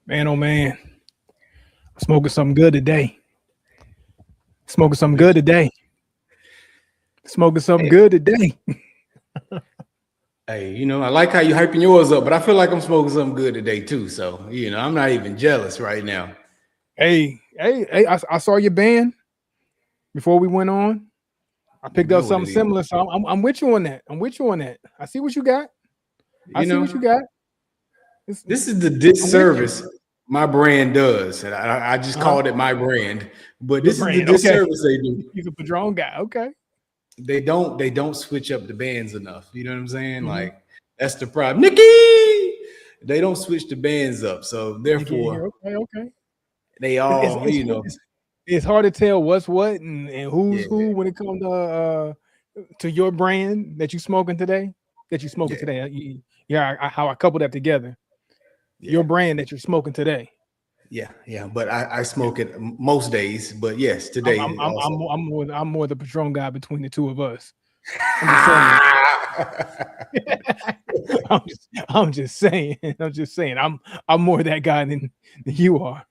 Man, oh man, I'm smoking something good today. Smoking something good today. Smoking something Hey, good today. hey, I like how you hyping yours up, but I feel like I'm smoking something good today too. So, I'm not even jealous right now. Hey, I saw your band before we went on. I You picked up know what something it is. similar, so I'm with you on that. I'm with you on that. I see what you got. I You see what you know, got. It's, this is the I'm with you. disservice my brand does. And I just Uh huh. called it my brand, but Your this is the brand. Okay. disservice they do. He's a Padron guy. Okay. They don't switch up the bands enough. You know what I'm saying? Mm-hmm. Like that's the problem. Nikki! They don't switch the bands up. So Nikki in here. therefore, Okay. Okay. they It's it's all, it's, it's hard to tell what's what and who's yeah, who when it comes to your brand that you smoking today. That you smoking yeah, today. Yeah, how I couple that together. yeah. Your brand that you're smoking today. Yeah. But I smoke it most days. But yes, today also. I'm more the Patron guy between the two of us. I'm just saying. I'm just saying. I'm just saying. I'm more that guy than you are.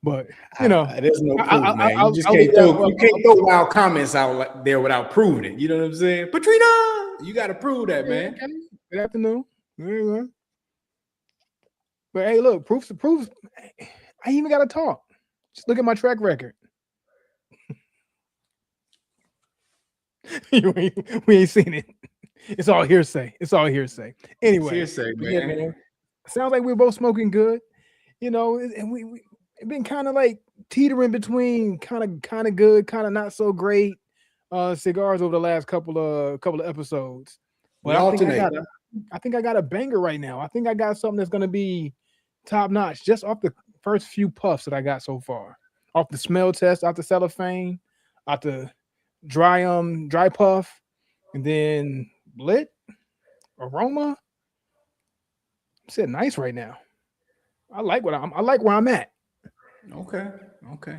But There's no proof, man. You just I'll leave can't that. throw you can't throw wild comments out like there without proving it. You know what I'm saying? Patrina, you got to prove that, Yeah, man. okay. Good afternoon. Yeah. But hey, look, proof's the proof. I ain't even got to talk. Just look at my track record. We ain't seen it. It's all hearsay. It's all hearsay. It's Anyway, hearsay, but yeah, man. man. Sounds like we're both smoking good, and we been kind of like teetering between kind of good, kind of not so great cigars over the last couple of episodes. We But alternate. I think I got a banger right now. I think I got something that's gonna be top notch just off the first few puffs that I got so far. Off the smell test, out the cellophane, out the dry puff, and then lit aroma. I'm sitting nice right now. I like where I'm at. Okay, okay.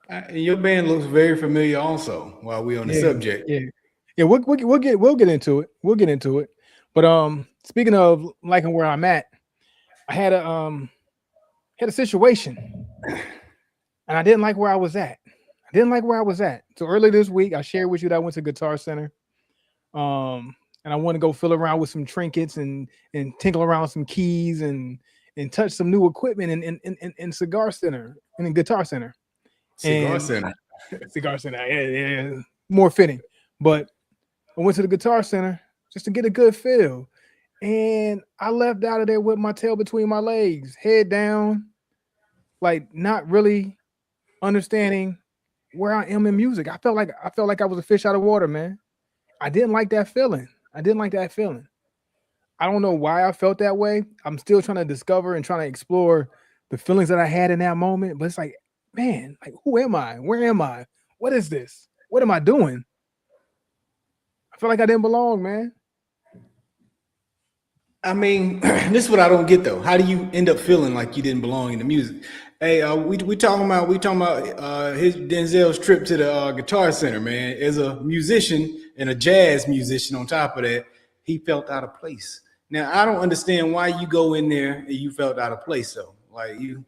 And your band looks very familiar, also. While we on the Yeah, subject, yeah, yeah. We'll get into it. We'll get into it. But speaking of liking where I'm at, I had a situation, and I didn't like where I was at. I didn't like where I was at. So earlier this week, I shared with you that I went to Guitar Center. And I want to go fill around with some trinkets and tinkle around some keys and touch some new equipment in Cigar Center and in Guitar Center Cigar and Center. Cigar Center. Yeah, more fitting. But I went to the Guitar Center just to get a good feel, and I left out of there with my tail between my legs, head down, like not really understanding where I am in music. I felt like I was a fish out of water, man. I didn't like that feeling. I didn't like that feeling. I don't know why I felt that way. I'm still trying to discover and trying to explore the feelings that I had in that moment. But it's like, man, like who am I? Where am I? What is this? What am I doing? I feel like I didn't belong, man. I mean, this is what I don't get though. How do you end up feeling like you didn't belong in the music? Hey, we talking about his Denzel's trip to the Guitar Center, man. As a musician and a jazz musician, on top of that, he felt out of place. Now I don't understand why you go in there and you felt out of place though. Like you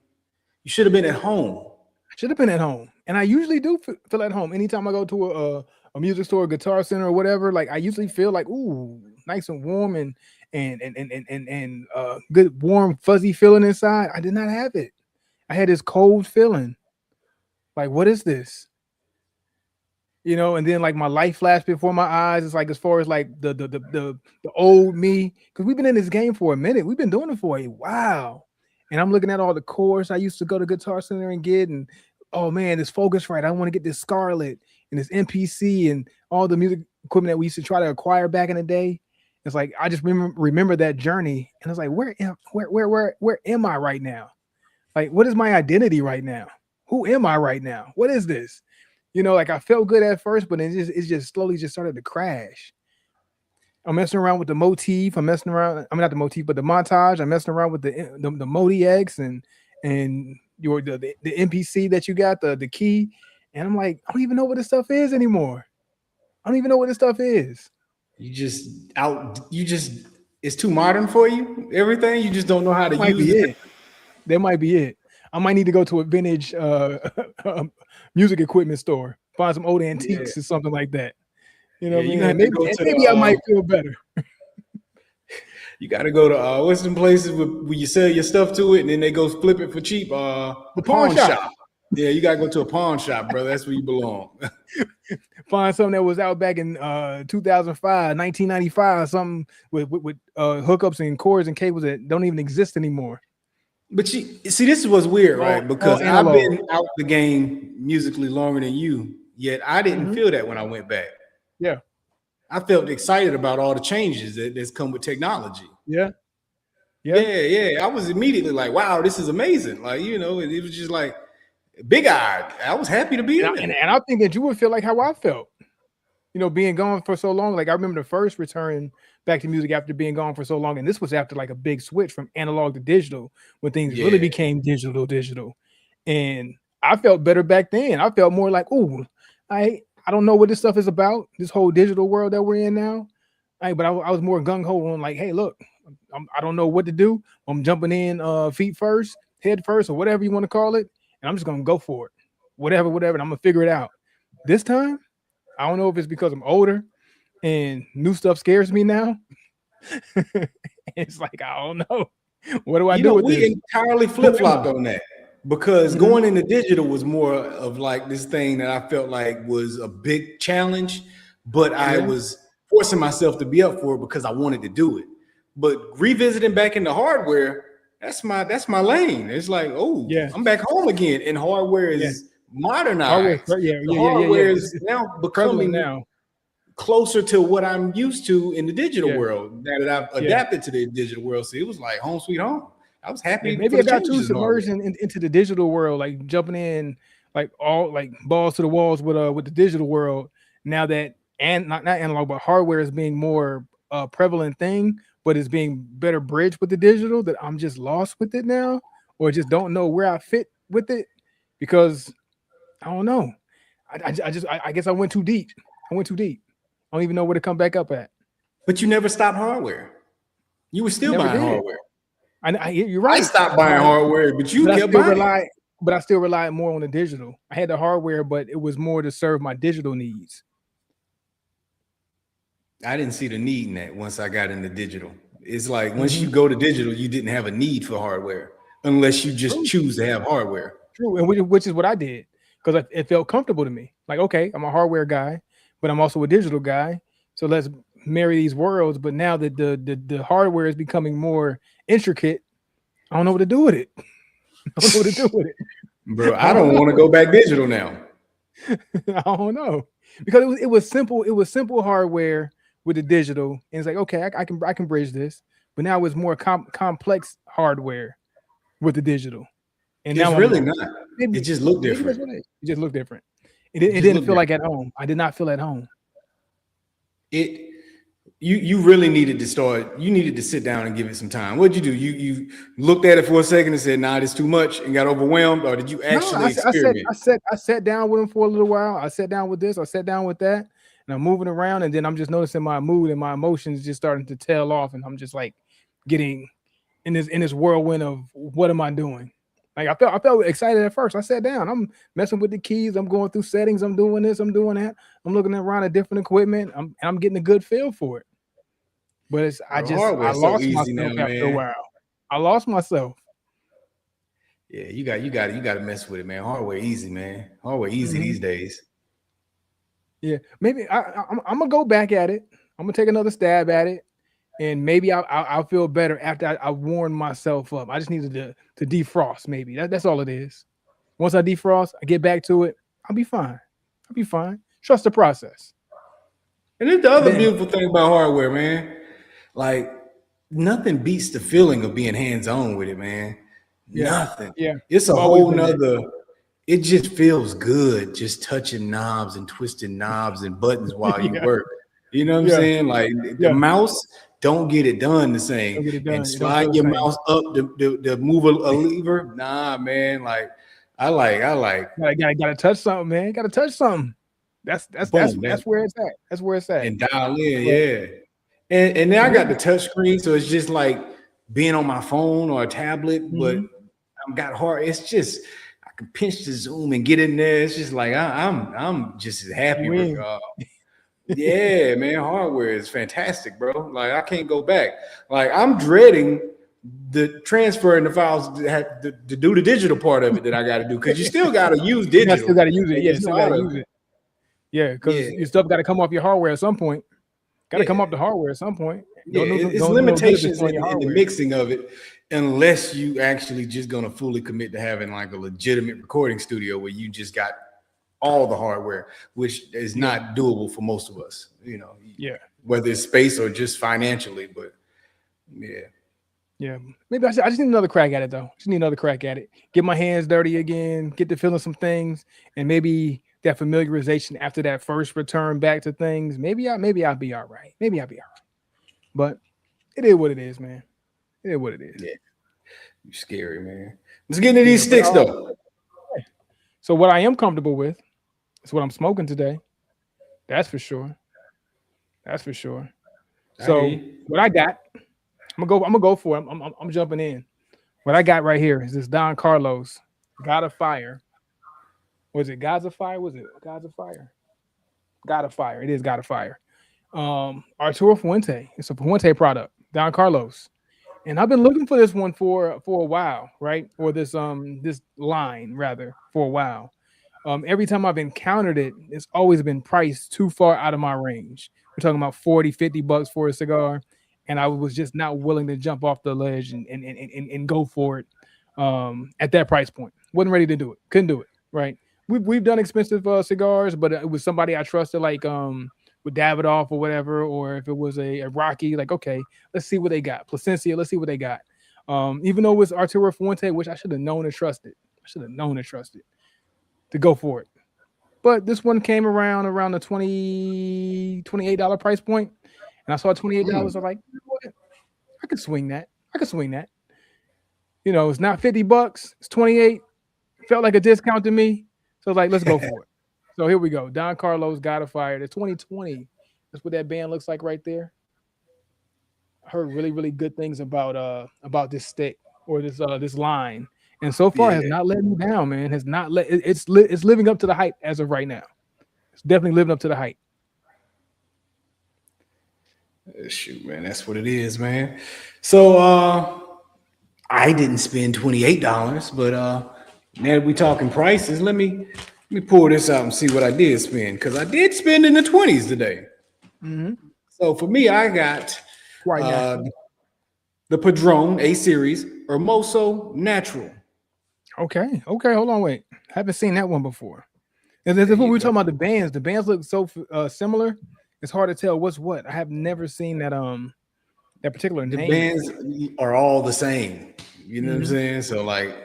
should have been at home. I should have been at home, and I usually do feel at home anytime I go to a music store, Guitar Center, or whatever. Like I usually feel like, ooh, nice and warm and good warm fuzzy feeling inside. I did not have it. I had this cold feeling. Like, what is this? And then like my life flashed before my eyes. It's like as far as like the old me, because we've been in this game for a minute. We've been doing it for a while. And I'm looking at all the chords I used to go to Guitar Center and get, and oh man, this Focusrite. I want to get this Scarlet and this MPC and all the music equipment that we used to try to acquire back in the day. It's like I just remember that journey, and it's like, where am I right now? Like, what is my identity right now? Who am I right now? What is this? Like I felt good at first, but it just slowly just started to crash. I'm messing around with the motif. I'm messing around. I mean, not the motif, but the montage. I'm messing around with the Modi X and the MPC that you got, the key. And I'm like, I don't even know what this stuff is anymore. I don't even know what this stuff is. You just out. You just It's too modern for you. Everything you just don't know how to Might use be it. it. That might be it. I might need to go to a vintage music equipment store, find some old Yeah, antiques or something like that. You know yeah. what I You mean? have And to maybe go and to the. maybe I might feel better. You got to go to what's some places where you sell your stuff to it, and then they go flip it for cheap. The pawn Pawn shop. shop. Yeah, you got to go to a pawn shop, brother. That's where you belong. Find something that was out back in 2005, 1995, something with hookups and cords and cables that don't even exist anymore. But you see, this is what's weird, right? All Because I've analog. been out the game musically longer than you, yet I didn't Hmm. feel that when I went back. Yeah, I felt excited about all the changes that's come with technology. yeah, yeah. Yeah, yeah. I was immediately like, wow, this is amazing. Like, it was just like big eyed. I was happy to be And in there. I think that you would feel like how I felt. Being gone for so long. Like I remember the first return back to music after being gone for so long, and this was after like a big switch from analog to digital when things really Yeah. became digital. And I felt better back then. I felt more like, oh, I don't know what this stuff is about. This whole digital world that we're in now. But I was more gung ho on like, hey, look, I don't know what to do. I'm jumping in feet first, head first, or whatever you want to call it, and I'm just gonna go for it, whatever, and I'm gonna figure it out. This time. I don't know if it's because I'm older and new stuff scares me now. It's like I don't know. What do I do with We this? entirely Who flip am flopped I? on that because Mhm. going into digital was more of like this thing that I felt like was a big challenge, but I Yeah, was forcing myself to be up for it because I wanted to do it. But revisiting back into hardware, that's my lane. It's like, oh, yeah, I'm back home again, and hardware yeah. is Hardware, modernized. yeah, The yeah. hardware is now It's prevalent becoming now. closer to what I'm used to in the digital Yeah, world now that I've yeah, adapted to the digital world. So it was like home sweet home. I was yeah. happy for Maybe I the got too changes in submerged hardware. into the digital world, like jumping in like all like balls to the walls with the digital world. Now that and not analog, but hardware is being more prevalent thing, but it's being better bridged with the digital. That I'm just lost with it now, or just don't know where I fit with it because I don't know. I guess I went too deep. I went too deep. I don't even know where to come back up at. But you never stopped hardware. You were I still never buying did. hardware. You're I right, stopped but buying hardware, but you I kept still buying. rely. But I still relied more on the digital. I had the hardware, but it was more to serve my digital needs. I didn't see the need in that once I got into digital. It's like once Hmm. you go to digital, you didn't have a need for hardware unless you just True, choose to have hardware. true, and which is what I did because it felt comfortable to me. Like, okay, I'm a hardware guy, but I'm also a digital guy. So let's marry these worlds. But now that the hardware is becoming more intricate, I don't know what to do with it. I don't know what to do with it. Bro, I I don't don't want to know. go back digital now. I don't know because it was simple. It was simple hardware with the digital, and it's like okay, I can bridge this. But now it's more complex hardware with the digital, and It's now I'm really lost. not. It Maybe just looked maybe that's different. what it is. It just looked different. It It just didn't looked feel different. like at home. I did not feel at home. It you really needed to start. You needed to sit down and give it some time. What'd you do? You looked at it for a second and said, "Nah, it's too much," and got overwhelmed, or did you No, actually experiment? I sat down with him for a little while. I sat down with this. I sat down with that, and I'm moving around, and then I'm just noticing my mood and my emotions just starting to tail off, and I'm just like getting in this whirlwind of what am I doing? Like I felt excited at first. I sat down. I'm messing with the keys. I'm going through settings. I'm doing this. I'm doing that. I'm looking around at different equipment. I'm getting a good feel for it. But Bro, I hardware's so lost easy myself now, after a man. while. I lost myself. Yeah, you got to mess with it, man. Hardware easy, man. Hardware easy Mhm. these days. Yeah, maybe I'm gonna go back at it. I'm gonna take another stab at it, and maybe I'll feel better after I warm myself up. I just needed to defrost. Maybe that's all it is. Once I defrost, I get back to it. I'll be fine. I'll be fine. Trust the process. And it's the other Then, beautiful thing about hardware, man. Like nothing beats the feeling of being hands-on with it, man. yeah, Nothing. yeah, It's a I've always whole been that. nother, it just feels good just touching knobs and twisting knobs and buttons while you Yeah, work. You know what I'm yeah, saying? Like the yeah. mouse don't get it done the same. Don't get it And done. It don't slide feel the your same. mouse up to move a lever. Nah, man. Like I like Gotta touch something, man. Gotta touch something. That's boom. That that's where it's at. That's where it's at. and dial in, But yeah. And then I got the touch screen, so it's just like being on my phone or a tablet, but I've got hard. It's just I can pinch the zoom and get in there. It's just like I'm just as happy. Yeah, man, hardware is fantastic, bro. Like I can't go back. Like I'm dreading the transferring the files to do the digital part of it that I got to do because you still got to use digital. You still got to use it. Yeah, you still got to use it. Yeah, because your stuff got to come off your hardware at some point. Got to come off the hardware at some point. It's limitations in the mixing of it, unless you actually just gonna fully commit to having like a legitimate recording studio where you just got all the hardware, which is not doable for most of us, you know. Yeah. Whether it's space or just financially, but yeah. Maybe I just need another crack at it though. Just need another crack at it. Get my hands dirty again. Get to feeling some things, and maybe that familiarization after that first return back to things. Maybe I'll be all right. Maybe I'll be all right. But it is what it is, man. It is what it is. Yeah. You're scary, man. Let's get into these sticks though. So what I am comfortable with is what I'm smoking today. That's for sure. That's for sure. So what I got, I'm gonna go for it. I'm jumping in. What I got right here is this Don Carlos God of Fire. Was it Gods of Fire? Was it Gods of Fire? God of Fire. It is God of Fire. Arturo Fuente. It's a Fuente product. Don Carlos. And I've been looking for this one for a while, right? Or this line rather for a while. Every time I've encountered it, it's always been priced too far out of my range. We're talking about $40-$50 for a cigar, and I was just not willing to jump off the ledge and go for it at that price point. Wasn't ready to do it. Couldn't do it, right? We've done expensive cigars, but it was somebody I trusted, like with Davidoff or whatever, or if it was a Rocky, like, okay, let's see what they got. Plasencia, let's see what they got. Even though it was Arturo Fuente, which I should have known and trusted. To go for it. But this one came around the $28 price point, and I saw $28. I was like, you know what? I could swing that. You know, it's not $50, it's 28. Felt like a discount to me. So I was like, let's go for it. So here we go. Don Carlos God of Fire. The 2020. That's what that band looks like right there. I heard really, really good things about this stick or this line. And so far has not let me down, man. It's living up to the hype as of right now. It's definitely living up to the hype. Shoot, man, that's what it is, man. So I didn't spend $28, but now that we talking prices, let me pull this out and see what I did spend, because I did spend in the 20s today. So for me, I got the Padron A series Hermoso Natural. Okay. Hold on, wait. Haven't seen that one before. And then when we were talking about the bands look so similar. It's hard to tell what's what. I have never seen that particular name. The bands are all the same. You know what I'm saying? So like,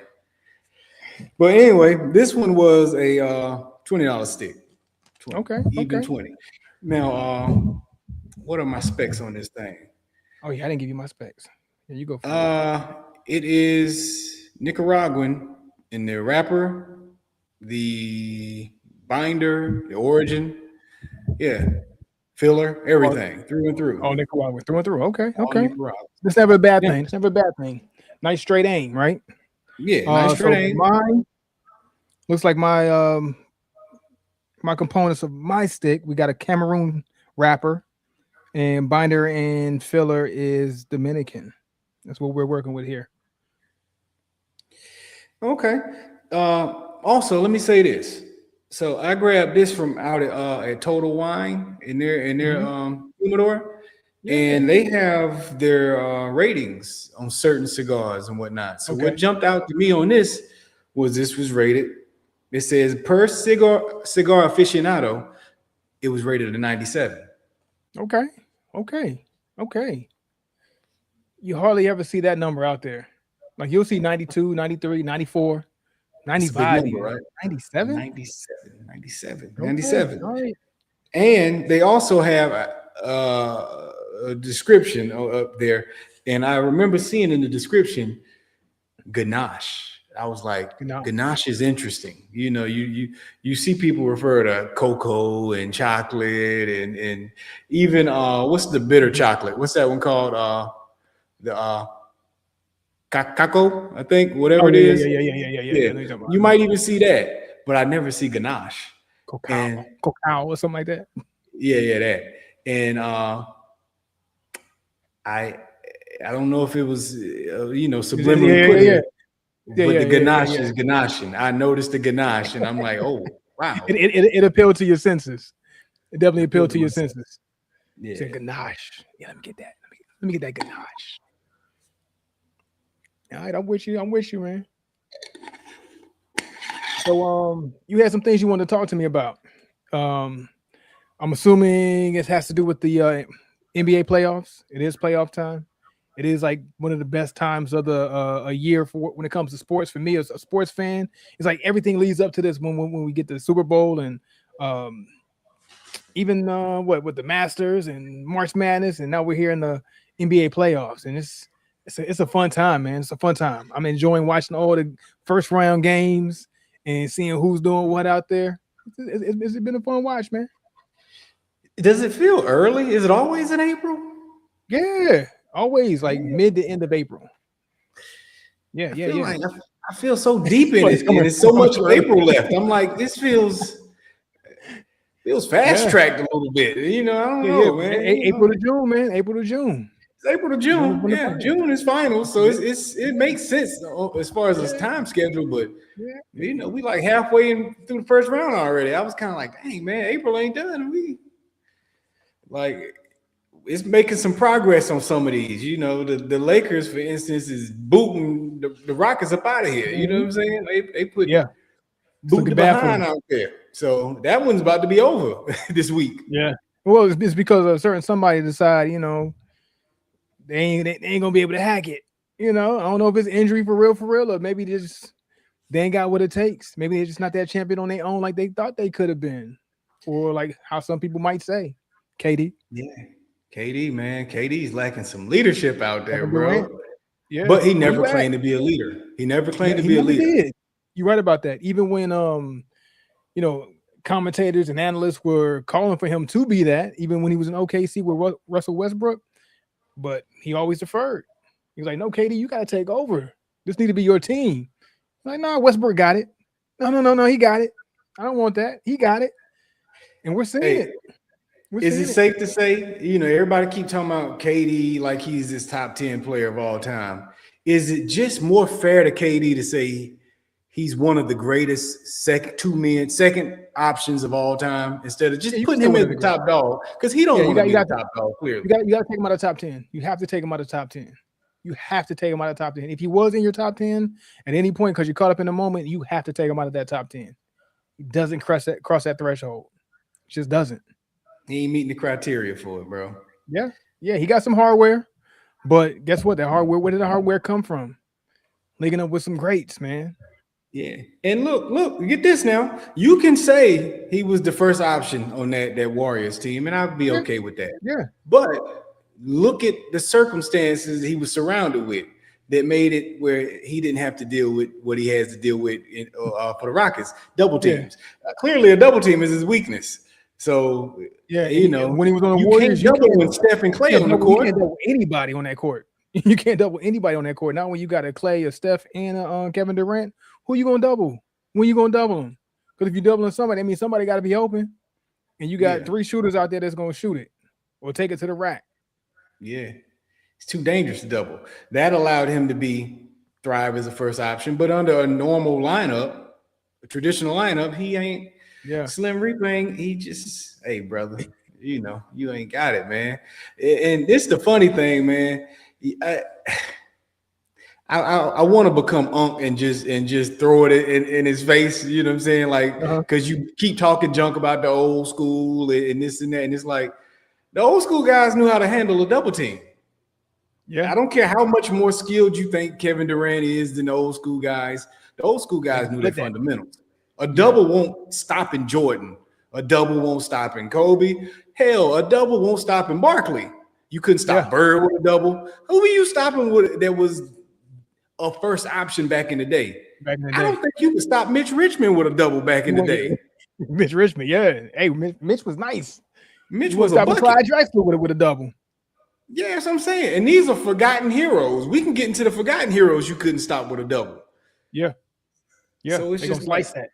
but anyway, this one was a $20 stick. 20, even 20. Now, what are my specs on this thing? Oh yeah, I didn't give you my specs. Here you go. It is Nicaraguan in the wrapper, the binder, the origin, filler, everything through and through. Oh, Nicaraguan through and through. Okay. That's never a bad thing. It's never a bad thing. Nice straight aim, right? Yeah, nice straight aim. Mine looks like my components of my stick. We got a Cameroon wrapper, and binder and filler is Dominican. That's what we're working with here. Okay. Also, let me say this. So I grabbed this from out at Total Wine in their humidor, and they have their ratings on certain cigars and whatnot. So what jumped out to me on this was rated. It says per cigar aficionado, it was rated a 97. Okay. You hardly ever see that number out there. Like you'll see 92, 93, 94, 95, number, right? 97? 97. Right. And they also have a description up there. And I remember seeing in the description, ganache. I was like, No. ganache is interesting. You know, you see people refer to cocoa and chocolate and even what's the bitter Mhm. chocolate? What's that one called? The Kako, I think, whatever Oh it yeah, yeah, is. yeah, yeah, yeah, yeah, yeah, yeah, yeah. Yeah, I know you're talking about. you might even see that, but I never see ganache. Cacao, And cacao, or something like that. yeah, that. And I I don't know if it was Yeah, subliminally yeah, put yeah, yeah, here, yeah, but yeah, the yeah, yeah, ganache yeah. is ganashing. I noticed the ganache, and I'm like, oh wow, It appealed to your senses. It it definitely appealed appealed to to your myself. senses. You Yeah, said ganache. Yeah, let me get that. Let me get that ganache. All right, I'm with you. I'm with you, man. So, you had some things you wanted to talk to me about. Um, I'm assuming it has to do with the NBA playoffs. It is playoff time. It is like one of the best times of the a year for when it comes to sports. For me, as a sports fan, it's like everything leads up to this when we get the Super Bowl and um, even what with the Masters and March Madness, and now we're here in the NBA playoffs, and it's a fun time, man. It's a fun time. I'm enjoying watching all the first round games and seeing who's doing what out there. It's been a fun watch, man. does it feel early? Is it always in April? Yeah, always like Yeah, mid to end of April. Yeah, I yeah, feel yeah. like I feel so deep in But it's it, and coming. it's It's so coming much too of early. April left. I'm like, this feels fast Yeah, tracked a little bit. You know, I don't yeah, yeah. know, man. You April know, to June, man. April to June. it's April to June is June. when the Yeah, finals. June is finals, so Yeah, it makes sense as far as this yeah, time schedule. But yeah. we like halfway through the first round already. I was kind of like, dang man, April ain't done. We like it's making some progress on some of these. You know, the Lakers, for instance, is booting the Rockets up out of here. You know what Mhm. I'm saying? They put Yeah, it's boot the looking bad for behind them. out there. So that one's about to be over this week. Yeah. Well, it's because a certain somebody decide, they ain't gonna be able to hack it. I don't know if it's injury for real, or maybe they ain't got what it takes. Maybe they're just not that champion on their own like they thought they could have been, or like how some people might say, KD, Yeah. KD, man. KD's lacking some leadership out there, Kevin Durant. bro. Yeah, But he where never you at? claimed to be a leader. He never claimed to He be a never leader. did. You're right about that. Even when you know, commentators and analysts were calling for him to be that, even when he was in OKC with Russell Westbrook, but he always deferred. He was like, "No, KD, you got to take over. This need to be your team." I'm like, no, Westbrook got it. No, no, no, no, he got it. I don't want that. He got it, and we're seeing Hey, it. We're is it seeing it. safe to say, everybody keep talking about KD like he's this top 10 player of all time. Is it just more fair to KD to say he's one of the greatest second options of all time instead of Yeah, just you can putting say him one as of the the great. top dog? Because he Yeah, don't want to be the top dog, clearly. you got to take him out of the top 10. You have to take him out of the top 10. You have to take him out of the top 10. If he was in your top 10 at any point because you're caught up in the moment, you have to take him out of that top 10. He doesn't cross that threshold. Just doesn't. He ain't meeting the criteria for it, bro. Yeah. Yeah, he got some hardware, but guess what? That hardware, where did the hardware come from? Linking up with some greats, man. Yeah. And look, get this now. You can say he was the first option on that Warriors team, and I'd be Yeah. okay with that. Yeah. But look at the circumstances he was surrounded with that made it where he didn't have to deal with what he has to deal with for the Rockets. Double Yeah. teams. Clearly, a double team is his weakness. So, Yeah. And when he was on the you Warriors, can't double when Steph and Clay on the you court. can't double anybody on that court. You can't double anybody on that court. Not when you got a Clay, a Steph, and a Kevin Durant. Who you gonna double? When you gonna double them? Because if you're doubling somebody, that means somebody got to be open, and you got Yeah. 3 shooters out there that's gonna shoot it or take it to the rack. Yeah. It's too dangerous to double. That allowed him to thrive as a first option, but under a normal lineup, a traditional lineup, he ain't Yeah. Slim Reaper ain't. He just, hey brother, you ain't got it, man. And this the funny thing, man. I want to become Unk and just throw it in his face. You know what I'm saying? Like, Uh-huh. because you keep talking junk about the old school and this and that, and it's like the old school guys knew how to handle a double team. Yeah. I don't care how much more skilled you think Kevin Durant is than the old school guys. The old school guys knew their fundamentals. A double won't stop in Jordan. A double won't stop in Kobe. Hell, a double won't stop in Barkley. You couldn't stop Bird with a double. Who were you stopping with that was a first option back in the day. Back in the I day, don't think you could stop Mitch Richmond with a double back in the day. Mitch Richmond, yeah. Hey, Mitch was nice. Mitch You was wouldn't a stop bucket. Clyde Drexler with a double. Yeah, that's what I'm saying. And these are forgotten heroes. We can get into the forgotten heroes you couldn't stop with a double. Yeah, yeah. So it's They're just gonna slice that,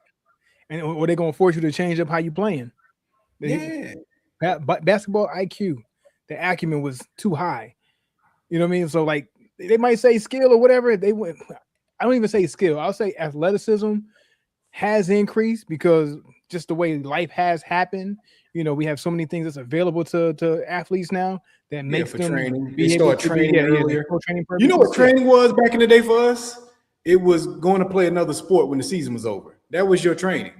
and or they're gonna force you to change up how you playing. yeah. Basketball IQ, the acumen was too high. You know what I mean? So like they might say skill or whatever. They would. I don't even say skill. I'll say athleticism has increased because just the way life has happened. You know, we have so many things that's available to athletes now that makes For them training. They be able start to be training earlier. for training You know purposes. what training was back in the day for us? It was going to play another sport when the season was over. That was your training.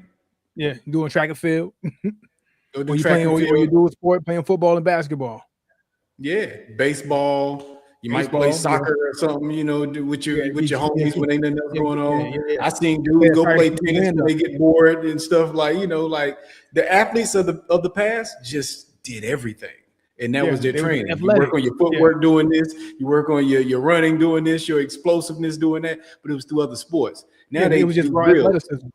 Yeah, doing track and field. Go do When you track playing and or you field. do a sport, playing football and basketball. Yeah, baseball. You might play soccer or something, you know, with your homies when ain't nothing else going on. I seen dudes go play tennis when they get bored and stuff like, you know, like the athletes of the past just did everything. And that was their training. You work on your footwork doing this, you work on your running doing this, your explosiveness doing that, but it was through other sports. Now they it was just do raw drills. athleticism.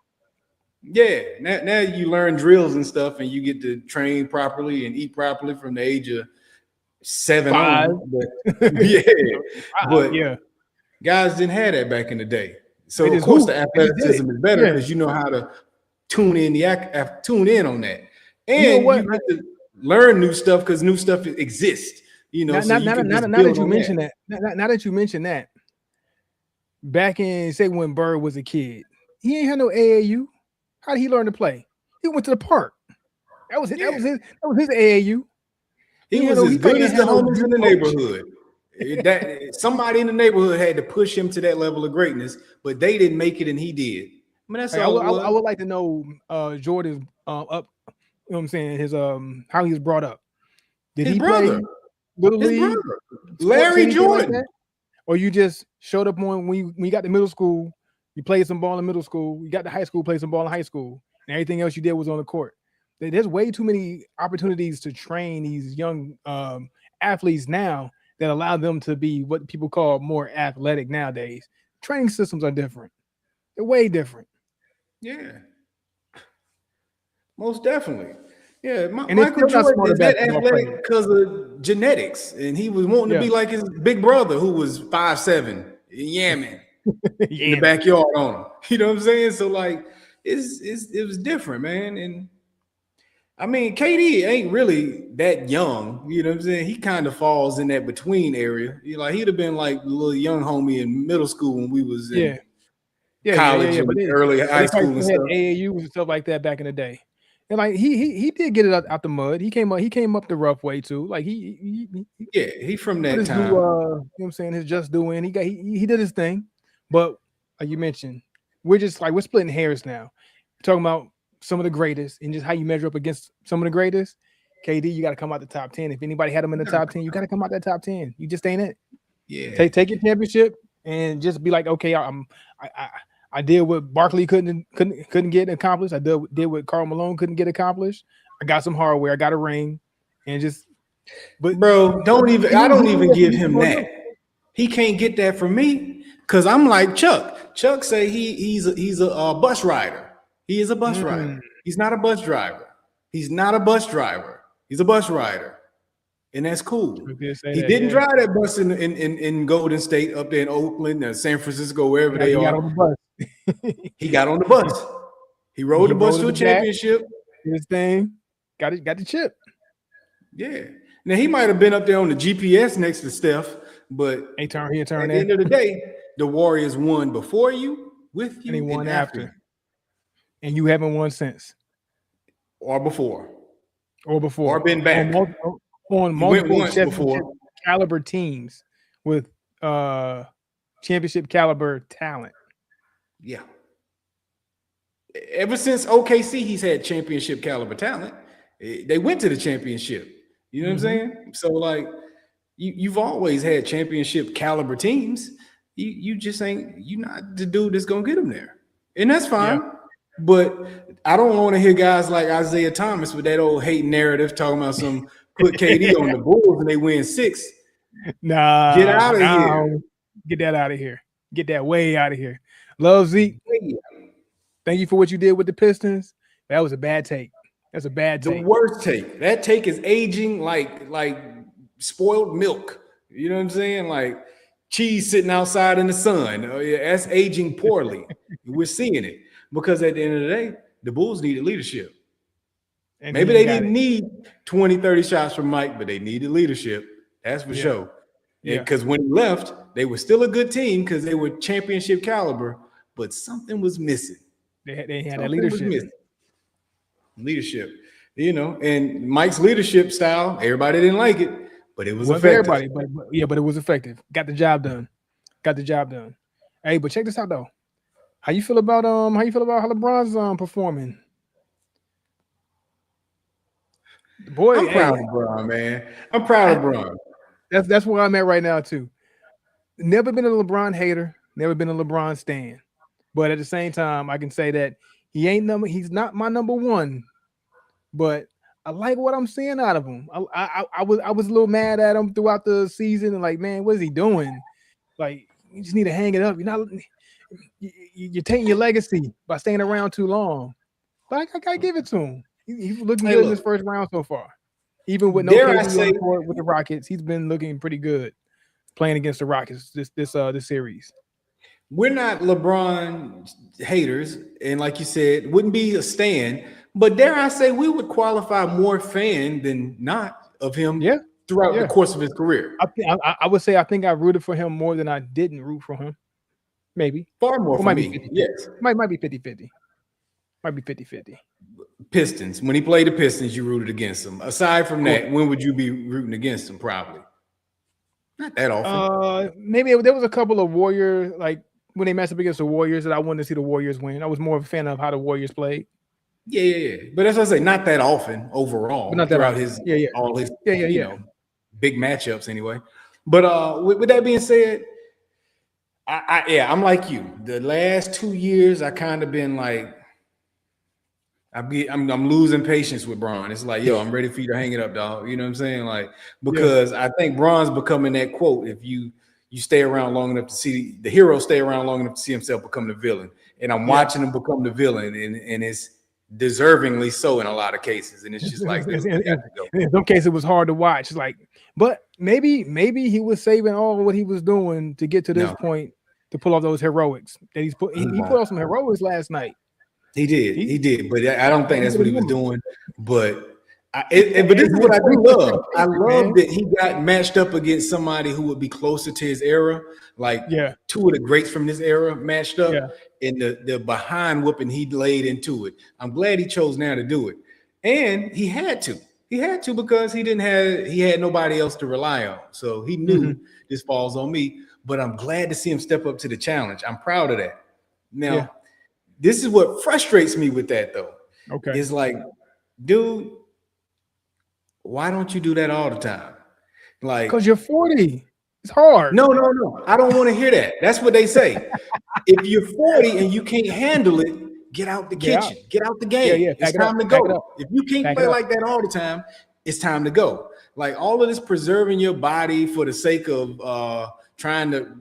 Yeah, now you learn drills and stuff, and you get to train properly and eat properly from the age of 7 on. But guys didn't have that back in the day. So of course the athleticism is better because you know how to tune in on that, and you get to learn new stuff because new stuff exists. You know, now that you mention that, now that you mention that, back in say when Bird was a kid, he ain't had no AAU. How did he learn to play? He went to the park. That was his AAU. He was as good as the homies in the neighborhood. That somebody in the neighborhood had to push him to that level of greatness, but they didn't make it, and he did. I mean, that's all. I would like to know Jordan's up. You know what I'm saying? His how he was brought up. Did he play little league? Larry Jordan, like or you just showed up when you got to middle school? You played some ball in middle school. You got to high school, played some ball in high school, and everything else you did was on the court. There's way too many opportunities to train these young athletes now that allow them to be what people call more athletic nowadays. Training systems are different. They're way different. Yeah, most definitely. Yeah, and Michael Jordan is that athletic because of genetics, and he was wanting to be like his big brother who was 5'7", yamming in the backyard on him. You know what I'm saying? So like, it was different, man. And I mean, KD ain't really that young. You know what I'm saying? He kind of falls in that between area. Like he'd have been like the little young homie in middle school when we was in college and early high school and stuff. AAU and stuff like that back in the day. And like he did get it out the mud. He came up the rough way too. Like he from that time. You know what I'm saying? His just doing. He did his thing. But like you mentioned, we're splitting hairs now. We're talking about some of the greatest and just how you measure up against some of the greatest. KD, you got to come out the top 10. If anybody had him in the top 10, you got to come out that top 10. You just ain't it. Yeah. Take your championship and just be like, okay, I did what Barkley couldn't get accomplished. I did what Karl Malone couldn't get accomplished. I got some hardware. I got a ring, and just. But bro, I don't even give him that. He can't get that from me because I'm like Chuck. Chuck say he's a bus rider. He is a bus rider. He's not a bus driver. He's not a bus driver. He's a bus rider, and that's cool. He didn't drive that bus in Golden State, up there in Oakland, or San Francisco, wherever they are. He got on the bus. He rode the bus to a championship. His thing got the chip. Yeah. Now he might have been up there on the GPS next to Steph, but at the end of the day, the Warriors won before you, with you, and won after. And you haven't won since. Or before. Or been back. On multiple championship caliber teams with championship caliber talent. Yeah. Ever since OKC, he's had championship caliber talent. They went to the championship. You know what I'm saying? So like you've always had championship caliber teams. You just you're not the dude that's gonna get them there. And that's fine. Yeah. But I don't want to hear guys like Isaiah Thomas with that old hate narrative talking about some put KD on the Bulls and they win 6. Nah, get out of here. Get that out of here. Get that way out of here. Love Zeke. Thank you for what you did with the Pistons. That was a bad take. That's a bad The take. worst take. That take is aging like spoiled milk. You know what I'm saying? Like cheese sitting outside in the sun. Oh, yeah, that's aging poorly. We're seeing it because at the end of the day, the Bulls needed leadership. And Maybe he they got didn't it. need 20, 30 shots from Mike, but they needed leadership. That's for Yeah. sure. Yeah. Because when he left, they were still a good team because they were championship caliber, but something was missing. They had that Something was leadership. missing. Leadership, and Mike's leadership style, everybody didn't like it, but it was Wasn't for effective. everybody, but it was effective. Got the job done. Hey, but check this out though. How you feel about how LeBron's performing? Boy, I'm proud hey, of Bron, man. I'm proud of Bron. that's where I'm at right now too. Never been a LeBron hater, never been a LeBron stan. But at the same time, I can say that he's not my number one, but I like what I'm seeing out of him. I was a little mad at him throughout the season and like, man, what is he doing? Like, you just need to hang it up. You're taking your legacy by staying around too long. But I gotta give it to him. He's looking good in this first round so far. Even with no Dare I KD on say- the court with the Rockets, he's been looking pretty good playing against the Rockets this series. We're not LeBron haters, and like you said, wouldn't be a stan. But dare I say, we would qualify more fan than not of him throughout the course of his career. I would say I think I rooted for him more than I didn't root for him. Maybe. Far more for me. 50-50. Yes. Might be 50-50. Might be 50-50. Pistons. When he played the Pistons, you rooted against him. Aside from that, when would you be rooting against him? Probably not that often. Maybe there was a couple of Warriors, like when they matched up against the Warriors, that I wanted to see the Warriors win. I was more of a fan of how the Warriors played. Yeah. But as I say, not that often overall. But not that throughout often. all his big matchups anyway. But with that being said, I'm like you. The last 2 years, I kind of been like, I'm losing patience with Bron. It's like, yo, I'm ready for you to hang it up, dog. You know what I'm saying? Like, because I think Bron's becoming that quote. If you stay around long enough to see the hero, stay around long enough to see himself become the villain. And I'm watching him become the villain, and it's deservingly so in a lot of cases. And it's just like, in some cases, it was hard to watch. It's like, but maybe he was saving all what he was doing to get to this point to pull off those heroics that he put off some heroics last night. He did, but I don't think that's what he was doing. But but this is what I do love. I love that he got matched up against somebody who would be closer to his era, like two of the greats from this era matched up, and the behind whooping he laid into it. I'm glad he chose now to do it, and he had to. He had to because he had nobody else to rely on. So he knew this falls on me. But I'm glad to see him step up to the challenge. I'm proud of that. Now. This is what frustrates me with that, though. Okay. It's like, dude, why don't you do that all the time? Like, because you're 40. It's hard. No. I don't want to hear that. That's what they say. If you're 40 and you can't handle it, get out the kitchen. Get out the game. It's time to go. If you can't play like that all the time, it's time to go. Like all of this preserving your body for the sake of trying to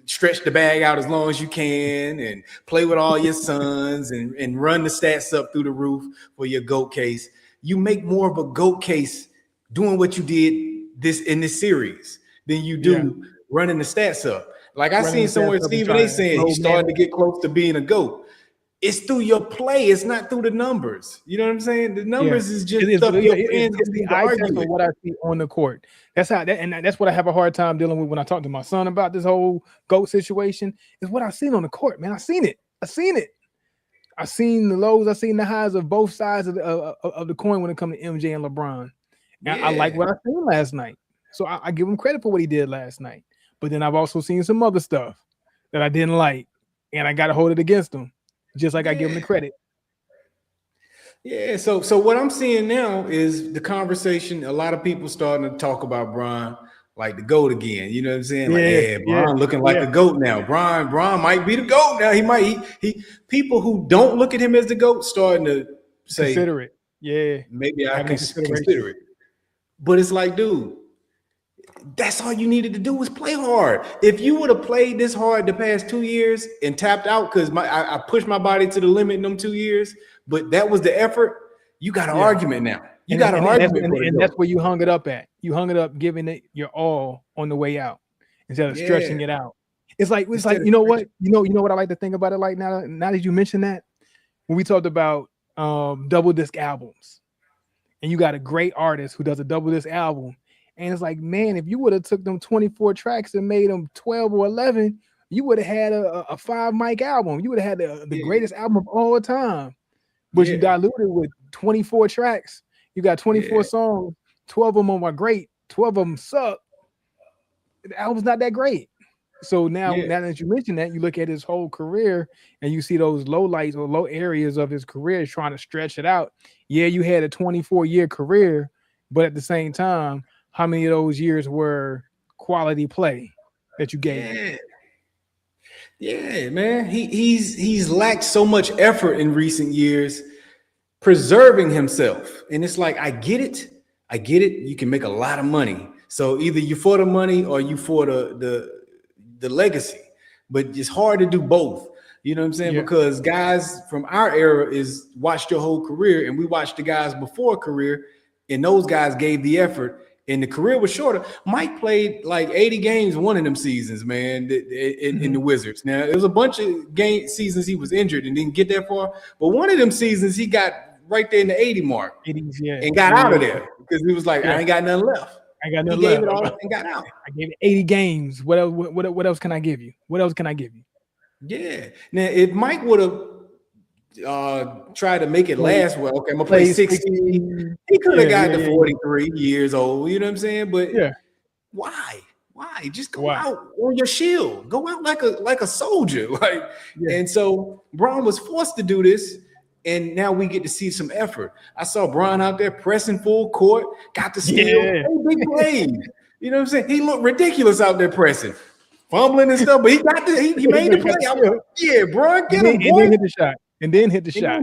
stretch the bag out as long as you can and play with all your sons and run the stats up through the roof for your GOAT case. You make more of a GOAT case doing what you did in this series than you do running the stats up. Like I seen somewhere Stephen A saying he's starting to get close to being a GOAT. It's through your play. It's not through the numbers. You know what I'm saying? The numbers is just stuff your fans get to argue with. What I see on the court. That's that's what I have a hard time dealing with when I talk to my son about this whole GOAT situation. Is what I've seen on the court, man. I've seen it. I've seen the lows. I've seen the highs of both sides of the coin when it comes to MJ and LeBron. And I like what I seen last night. So I give him credit for what he did last night. But then I've also seen some other stuff that I didn't like, and I got to hold it against him. Just like I give him the credit. Yeah, so what I'm seeing now is the conversation. A lot of people starting to talk about Bron like the GOAT again. You know what I'm saying? Like, Bron looking like the GOAT now. Bron might be the GOAT now. He people who don't look at him as the GOAT starting to say, consider it. Yeah, maybe I can consider it. But it's like, dude, That's all you needed to do was play hard. If you would have played this hard the past 2 years and tapped out, because I pushed my body to the limit in them 2 years, but that was the effort, you got an argument now. You got an argument for and that's where you hung it up at. You hung it up giving it your all on the way out instead of stretching it out. It's like you know what? You know what I like to think about it like now that you mention that, when we talked about double disc albums, and you got a great artist who does a double disc album. And it's like, man, if you would have took them 24 tracks and made them 12 or 11, you would have had a 5 mic album. You would have had the greatest album of all time. But you diluted with 24 tracks. You got 24 songs. 12 of them are great. 12 of them suck. The album's not that great. So now that you mentioned that, you look at his whole career and you see those low lights or low areas of his career trying to stretch it out. Yeah, you had a 24-year career, but at the same time, how many of those years were quality play that you gave? Yeah, man. He's lacked so much effort in recent years preserving himself. And it's like, I get it. You can make a lot of money. So either you for the money or you for the legacy. But it's hard to do both. You know what I'm saying? Yeah. Because guys from our era is watched your whole career, and we watched the guys before career, and those guys gave the effort. And the career was shorter. Mike played like 80 games one of them seasons, man, in the Wizards. Now, there was a bunch of seasons he was injured and didn't get that far. But one of them seasons, he got right there in the 80 mark 80s, and got out of there because he was like, I ain't got nothing left. I got nothing left. He gave it all and got out. I gave it 80 games. What else can I give you? What else can I give you? Yeah. Now, if Mike would have try to make it last well. Okay, I'm gonna play 60. He could have got to 43 years old. You know what I'm saying? But why? Just go out on your shield. Go out like a soldier. And so Bron was forced to do this, and now we get to see some effort. I saw Bron out there pressing full court, got the steal, big plays. You know what I'm saying? He looked ridiculous out there pressing, fumbling and stuff, but he got he made the play. I was like, Bron, get him, boy. And then hit the shot.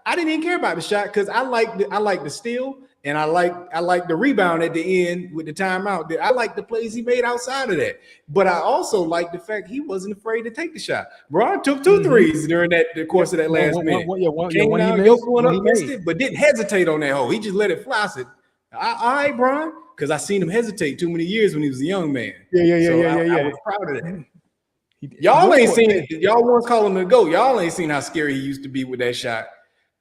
I didn't even care about the shot because I like the steal, and I like the rebound at the end with the timeout. I like the plays he made outside of that. But I also like the fact he wasn't afraid to take the shot. Bron took 2 threes during the course of that last minute. One missed it, but didn't hesitate on that hole. He just let it fly. I said, all right, Bron, because I seen him hesitate too many years when he was a young man. I was proud of that. Y'all ain't seen it. Y'all once call him to go. Y'all ain't seen how scary he used to be with that shot.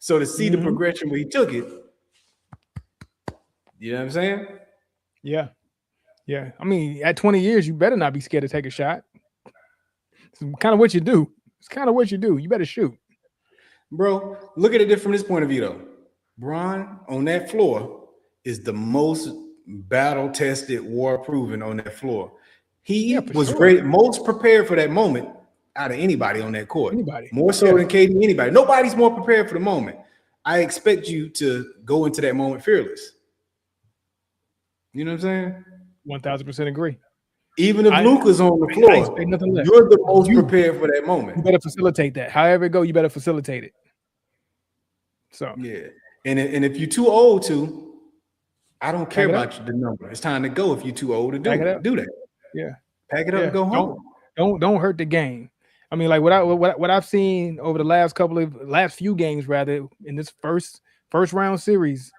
So to see the progression when he took it, you know what I'm saying? Yeah. I mean, at 20 years, you better not be scared to take a shot. It's kind of what you do. You better shoot. Bro, look at it from this point of view, though. Bron on that floor is the most battle-tested, war-proven on that floor. He was ready, most prepared for that moment out of anybody on that court. More so than KD, anybody. Nobody's more prepared for the moment. I expect you to go into that moment fearless. You know what I'm saying? 1000% agree. Even if Luka's on the floor, you're the most prepared for that moment. You better facilitate that. However it go, you better facilitate it. So and if you're too old to, I don't care about the number. It's time to go if you're too old to do that. Yeah, pack it up and go home. Don't hurt the game. I mean, like what I've seen over the last few games, rather, in this first round series,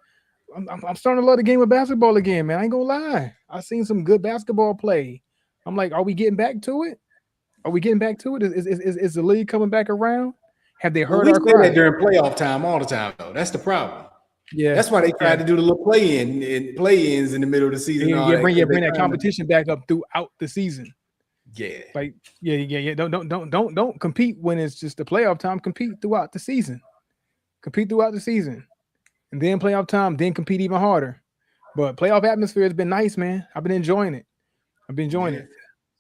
I'm starting to love the game of basketball again, man. I ain't gonna lie. I've seen some good basketball play. I'm like, are we getting back to it? Is the league coming back around? Have they heard our cry? That during playoff time all the time, though. That's the problem. Yeah, that's why they tried to do the little play-ins in the middle of the season. Bring that competition back up throughout the season. Yeah. Don't compete when it's just the playoff time. Compete throughout the season. And then playoff time, then compete even harder. But playoff atmosphere has been nice, man. I've been enjoying it. it.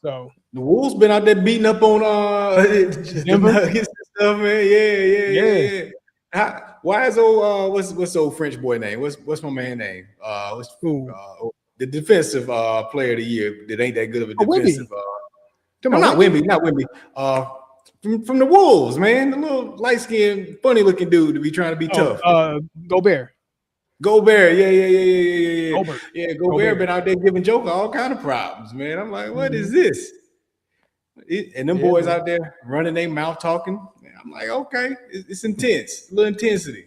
So the Wolves been out there beating up on Denver and stuff, man. Yeah. Why is what's the old French boy name? What's my man name? The defensive player of the year that ain't that good of a defensive. Not Wemby. From the Wolves, man. The little light-skinned, funny-looking dude to be trying to be tough. Gobert. Gobert, yeah. Gobert. Yeah, Gobert Gobert. been out there giving Joker all kind of problems, man. I'm like, what is Mhm. this? And them Yeah, boys man. out there running their mouth talking. I'm like, okay, it's intense, a little intensity.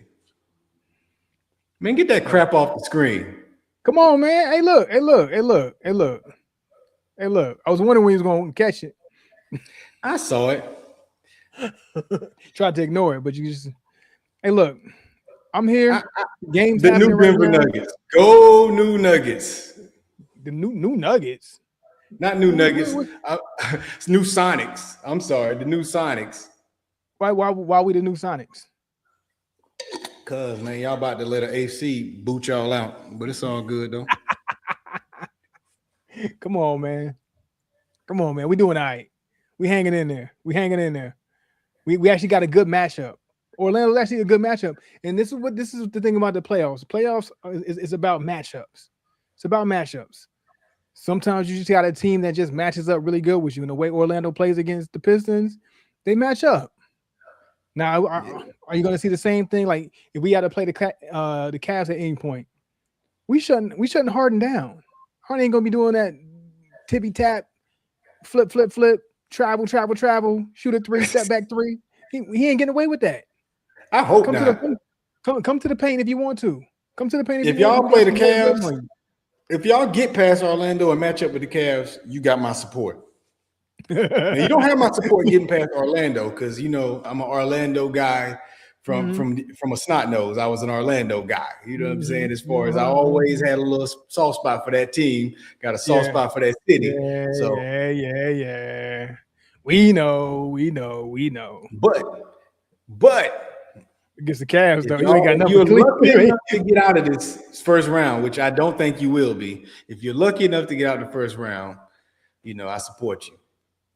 Man, get that Yeah. crap off the screen. Come on, man. Hey, look. Hey, look. Hey, look. Hey, look. Hey, look. I was wondering when he was going to catch it. I saw it. Tried to ignore it, but you just. Hey, look. I'm I, here. Game's the new happening right Denver now. Nuggets. Go new Nuggets. The new Nuggets. Not new Nuggets. What, It's new Sonics. I'm sorry, the new Sonics. why we the new Sonics? Cause man, y'all about to let an AC boot y'all out, but it's all good though. Come on, man. Come on, man. We doing all right. We hanging in there. We hanging in there. We actually got a good matchup. Orlando's actually a good matchup. And this is the thing about the playoffs. The playoffs is about matchups. It's about matchups. Sometimes you just got a team that just matches up really good with you. And the way Orlando plays against the Pistons, they match up. Now, are you going to see the same thing? Like if we had to play the Cavs at any point, we shouldn't Harden down. Harden ain't going to be doing that tippy tap, flip, travel, shoot a three, step back three. He ain't getting away with that. I hope Come not. to the paint. Come to the paint if you want to. Come to the paint if you want y'all to. play the Cavs, if y'all get past Orlando and match up with the Cavs, you got my support. Now, you don't have my support getting past Orlando because you know I'm an Orlando guy from a snot nose. I was an Orlando guy. You know what I'm saying? As far as I always had a little soft spot for that team, got a soft spot for that city. Yeah. We know. But against the Cavs, though, you ain't got nothing. you're lucky enough to get out of this first round, which I don't think you will be. If you're lucky enough to get out of the first round, you know I support you.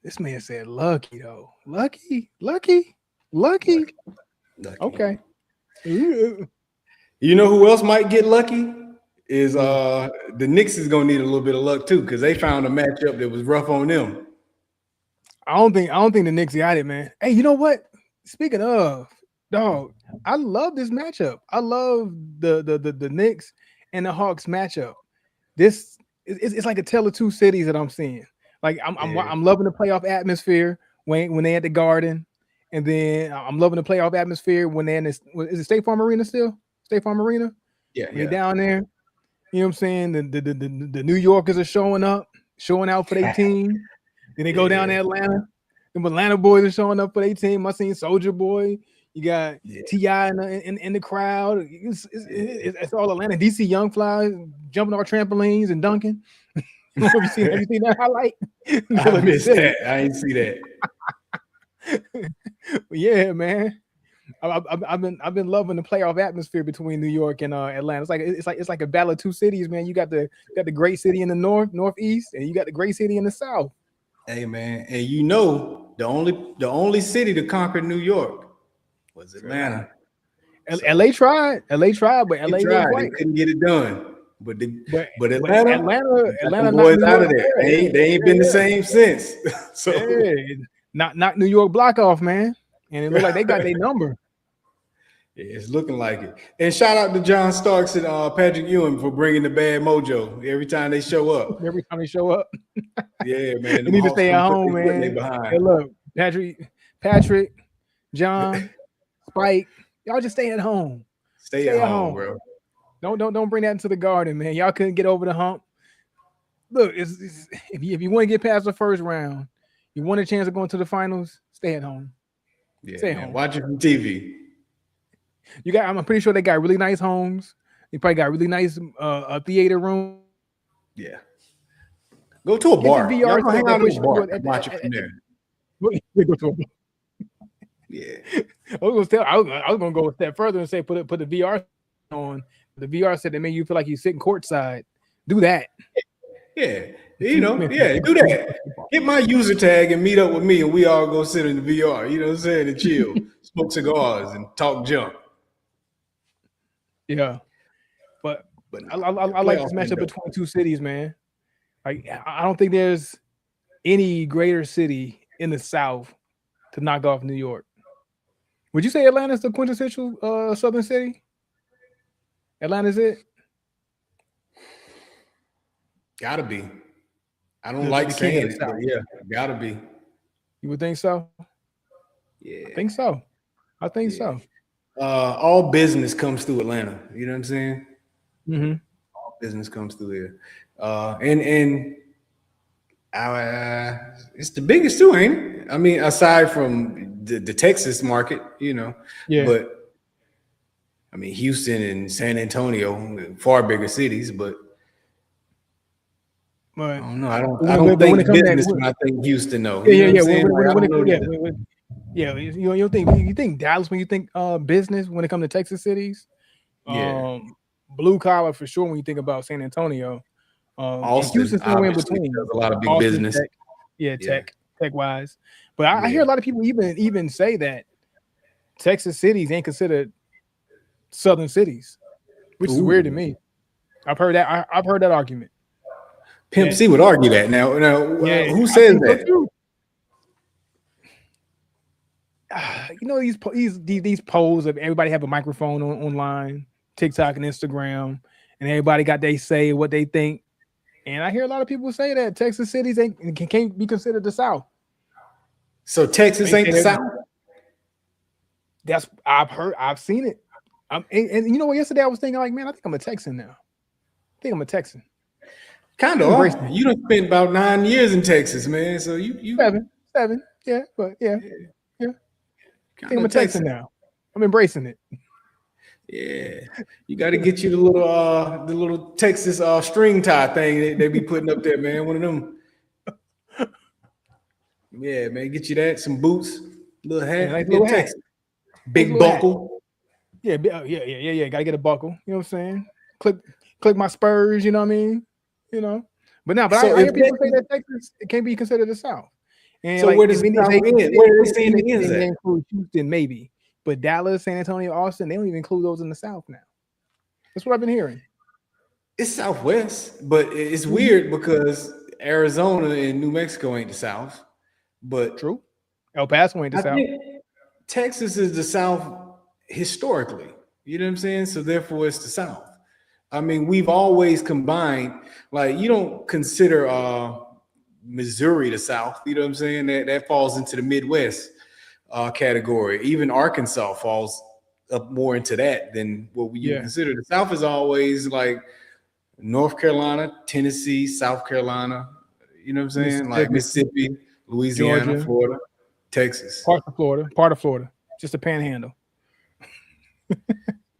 This man said lucky though. Lucky. Okay. You know who else might get lucky? Is the Knicks is gonna need a little bit of luck too, because they found a matchup that was rough on them. I don't think the Knicks got it, man. Hey, you know what? Speaking of, dog, I love this matchup. I love the Knicks and the Hawks matchup. This it's like a tale of two cities that I'm seeing. Like I'm loving the playoff atmosphere when they at the Garden, and then I'm loving the playoff atmosphere when they're in this. Is it State Farm Arena still? State Farm Arena. Yeah, when they're down there. You know what I'm saying? The New Yorkers are showing out for their team. Then they go down to Atlanta. The Atlanta boys are showing up for their team. I seen Soldier Boy. You got T.I. in the crowd. It's all Atlanta. DC Young Fly jumping off trampolines and dunking. have you seen that highlight? I missed that. I ain't see that. Yeah, man. I've been loving the playoff atmosphere between New York and Atlanta. It's like a battle of two cities, man. You got the great city in the northeast, and you got the great city in the south. Hey, man, and you know the only city to conquer New York was Atlanta. LA tried, but LA didn't quite. They couldn't get it done. But Atlanta boys out of there. They ain't been the same since. So knock New York block off, man. And it looked like they got their number. Yeah, it's looking like it. And shout out to John Starks and Patrick Ewing for bringing the bad mojo every time they show up. Yeah, man. They need to stay at home, man. Hey, look, Patrick, John, Spike, y'all just stay at home. Stay at home, bro. Don't bring that into the Garden, man. Y'all couldn't get over the hump. Look, if you want to get past the first round, you want a chance of going to the finals, stay at home. Yeah, stay at home. Watch it from TV. I'm pretty sure they got really nice homes. They probably got really nice theater room. Yeah. Go to a bar. Y'all go hang out at a bar. Watch it from there. Go to a bar. Yeah. I was gonna go a step further and say put the VR on. The VR set that made you feel like you're sitting courtside. Do that. Yeah. Do that. Get my user tag and meet up with me, and we all go sit in the VR. You know what I'm saying? And chill, smoke cigars, and talk junk. Yeah, but I like this matchup between two cities, man. Like I don't think there's any greater city in the South to knock off New York. Would you say Atlanta's the quintessential Southern city? Atlanta's it. Gotta be. I don't The like king of the saying it, but South. yeah, gotta be. You would think so. I Yeah, think so. I think yeah. so. All business comes through Atlanta. You know what I'm saying? Mm-hmm. All business comes through here. And it's the biggest too, ain't it? I mean, aside from the Texas market, Yeah. but I mean, Houston and San Antonio, far bigger cities, but I But don't know. I when, don't when it think comes to business that, when I think Houston, though. yeah, You know yeah, what I'm yeah. saying? Like, I don't know Yeah, the yeah. You think Dallas when you think business when it comes to Texas cities, yeah. blue collar for sure when you think about San Antonio, and Austin Houston somewhere in obviously does between. a lot of big Austin business. tech, yeah, Yeah, tech wise. But I hear yeah. a lot of people even say that Texas cities ain't considered southern cities, which is weird to Ooh, me. I've heard that. I've heard that argument. Pimp That C would argue that. Now, yeah, who I says think so that? too. These polls of everybody have a microphone online, TikTok and Instagram, and everybody got they say what they think. And I hear a lot of people say that Texas cities can't be considered the South. So Texas They ain't say the that South. that's I've seen it. And you know what? Yesterday I was thinking like, man, I think I'm a Texan now. I think I'm a Texan. Kind I'm of embracing are. it. You done spent about 9 years in Texas, man. So you Seven, yeah, but yeah, yeah. I think kind I'm a of Texan Texan. now. I'm embracing it. Yeah, you got to get you the little Texas string tie thing they be putting up there, man. One of them. Yeah, man. Get you that, some boots, little Yeah, hat. nice You be a little hat. Texan. Nice Big little hat. buckle. Yeah, yeah. Gotta get a buckle. You know what I'm saying? Click my spurs. You know what I mean? You know. But now, So I if hear people say Texas, that Texas it can't be considered the South. And so like where does the if South end? Where are they saying it ends anything, they at? include Houston maybe, but Dallas, San Antonio, Austin, they don't even include those in the South now. That's what I've been hearing. It's Southwest, but it's Mhm. weird because Arizona and New Mexico ain't the South. But True. El Paso ain't the I South. think Texas is the South historically. You know what I'm saying? So therefore, it's the South. I mean, we've always combined. Like you don't consider Missouri the South. You know what I'm saying? That falls into the Midwest category. Even Arkansas falls up more into that than what you would Yeah. consider. The South is always like North Carolina, Tennessee, South Carolina. You know what I'm saying? Like Mississippi, Mississippi, Louisiana, Georgia, Florida, Texas. part of Florida, just a panhandle. What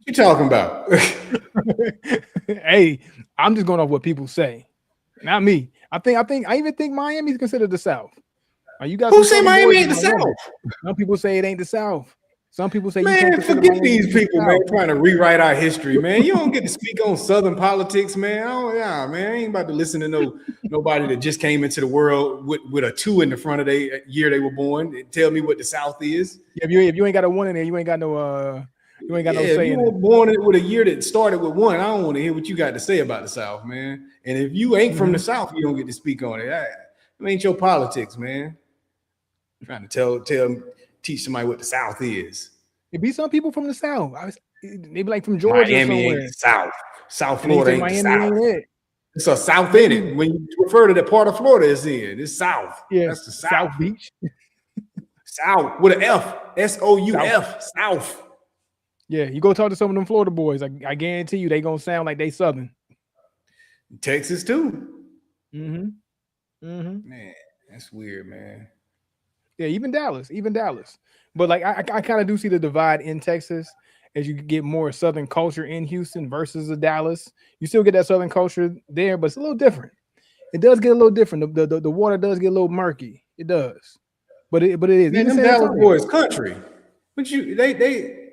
you talking about? Hey, I'm just going off what people say, not me. I even think Miami's considered the South. You got Who some say Southern boys Miami in ain't the Miami. South? Some people say it ain't the South. Some people say you can't Man, consider forget Miami these to be the people, man, South. trying to rewrite our history, man. You don't get to speak on Southern politics, man. Oh yeah, man. I ain't about to listen to nobody that just came into the world with a 2 in the front of the year they were born and tell me what the South is. If you ain't got a one in there, you ain't got no Yeah, if say you in were it. born with a year that started with 1, I don't want to hear what you got to say about the South, man. And if you ain't from the Mhm. South, you don't get to speak on it. It ain't your politics, man. Trying to teach somebody what the South is. It be some people from the South. Maybe like from Georgia or Miami ain't somewhere, the South. South and then you Florida say ain't the Miami South. ain't it. It's a South in Maybe it. When you refer to the part of Florida it's in, it's South. yeah, That's the South. South Beach, South with an F. South. SOUF. South. Yeah, you go talk to some of them Florida boys. I guarantee you they gonna sound like they Southern. Texas too. Mm-hmm. Mm-hmm. Man, that's weird, man. Yeah, even Dallas. But like I kind of do see the divide in Texas as you get more Southern culture in Houston versus the Dallas. You still get that Southern culture there, but it's a little different. It does get a little different. The water does get a little murky. It does, but it is Man, even them San Dallas Antonio. boys country. But they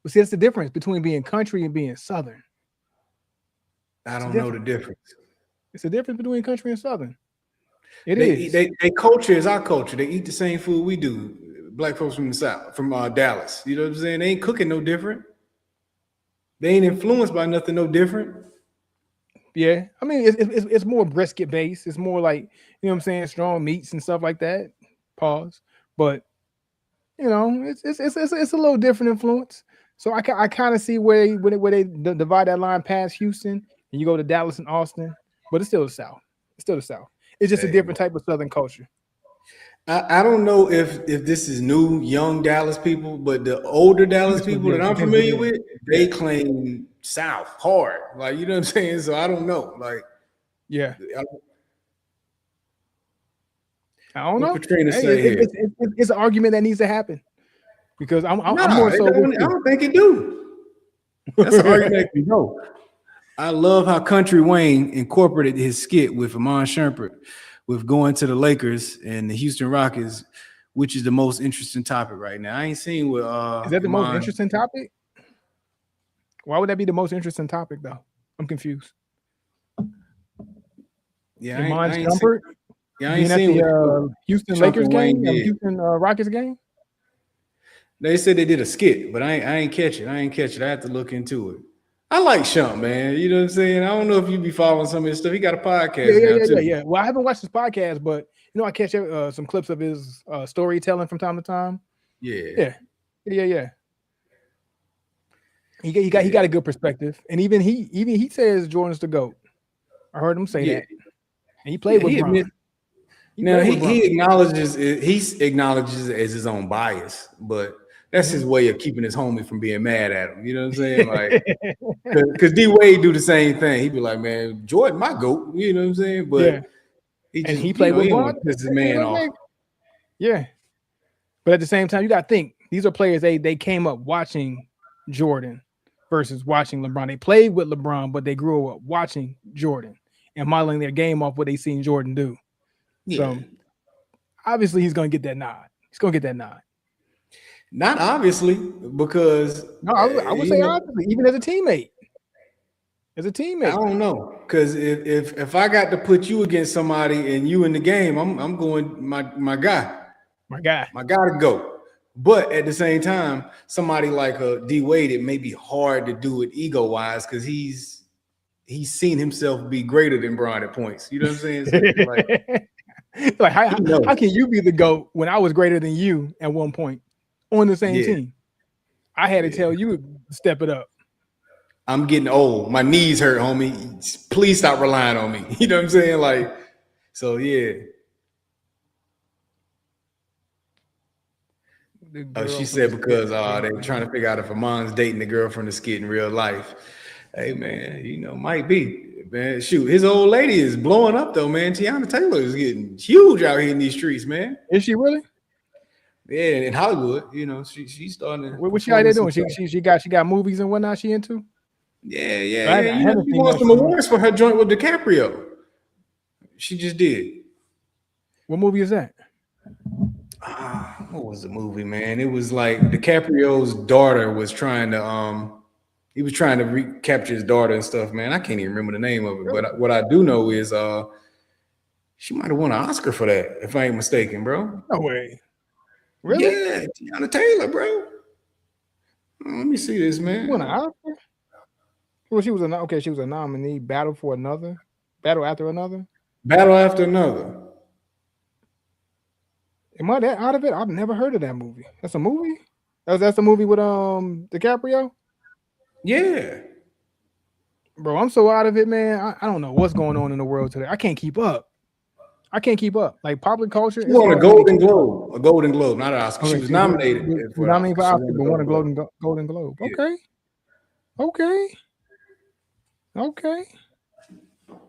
But see, that's the difference between being country and being Southern. I It's a don't know the difference. difference. It's a difference between country and Southern. It They eat is. they culture is our culture. They eat the same food we do. Black folks from the South, from Dallas. You know what I'm saying? They ain't cooking no different. They ain't influenced by nothing no different. Yeah, I mean it's more brisket based. It's more like you know what I'm saying, strong meats and stuff like that. Pause. But you know, it's a little different influence. So I kind of see where they divide that line past Houston and you go to Dallas and Austin, but it's still the South. It's still the South. It's just a Hey, different type of Southern culture. I don't know if this is new young Dallas people, but the older Dallas people that I'm familiar with, they Yeah. claim South hard. Like, you know what I'm saying? So I don't know. Like, Yeah. I- I don't what know. Katrina Hey, say here? it's an argument that needs to happen because I'm Nah, more so with I you. don't think it do. That's an argument that can go. I love how Country Wayne incorporated his skit with Amon Shumpert with going to the Lakers and the Houston Rockets, which is the most interesting topic right now. I ain't seen what Is that the most Amon. interesting topic? Why would that be the most interesting topic though? I'm confused. Yeah, Iman I ain't seen. Shumpert Yeah, I ain't being at seen the what Houston Shumpert Lakers Wayne game, did. Houston Rockets game. They said they did a skit, but I ain't catch it. I ain't catch it. I have to look into it. I like Shump, man. You know what I'm saying? I don't know if you be following some of his stuff. He got a podcast now too. Yeah. Well, I haven't watched his podcast, but I catch some clips of his storytelling from time to time. Yeah. Yeah. He got a good perspective, and even he says Jordan's the GOAT. I heard him say that, and he played with Bron. He acknowledges it. He acknowledges it as his own bias, but that's his way of keeping his homie from being mad at him. You know what I'm saying? Like, because D Wade do the same thing. He'd be like, "Man, Jordan, my GOAT." You know what I'm saying? But he played with he don't Bron. want to piss his man off. Yeah, but at the same time, you got to think these are players they came up watching Jordan versus watching LeBron. They played with LeBron, but they grew up watching Jordan and modeling their game off what they seen Jordan do. Yeah. So obviously he's gonna get that nod. He's gonna get that nod. Not obviously, because no, I would say obviously, even as a teammate. As a teammate, I don't know, because if I got to put you against somebody and you in the game, I'm going my guy. My guy to go. But at the same time, somebody like D Wade, it may be hard to do it ego wise because he's seen himself be greater than Bron at points. You know what I'm saying? So like how can you be the GOAT when I was greater than you at one point on the same team? I had to tell you to step it up. I'm getting old. My knees hurt, homie. Please stop relying on me. You know what I'm saying? Like, so yeah. She said because they're trying to figure out if Amon's dating the girl from the skit in real life. Hey man, might be. Man, shoot, his old lady is blowing up though, man. Tiana Taylor is getting huge out here in these streets, man. Is she really? Yeah, in Hollywood, she's starting to. What she out there doing? She got movies and whatnot she into? Yeah. She won some awards for her joint with DiCaprio. She just did. What movie is that? What was the movie, man? It was like DiCaprio's daughter was trying to he was trying to recapture his daughter and stuff, man. I can't even remember the name of it, really? But what I do know is she might have won an Oscar for that, if I ain't mistaken, bro. No way. Really? Yeah, Tiana Taylor, bro. Let me see this, man. Won an Oscar? Well, she was a nominee. Battle after another. Am I that out of it? I've never heard of that movie. That's a movie? That's a movie with DiCaprio? Yeah. Bro, I'm so out of it, man. I don't know what's going on in the world today. I can't keep up. Like popular culture. She won a Golden Globe, not an Oscar. She was nominated. Nominated for Oscar, but won a Golden Globe. Yeah. Okay.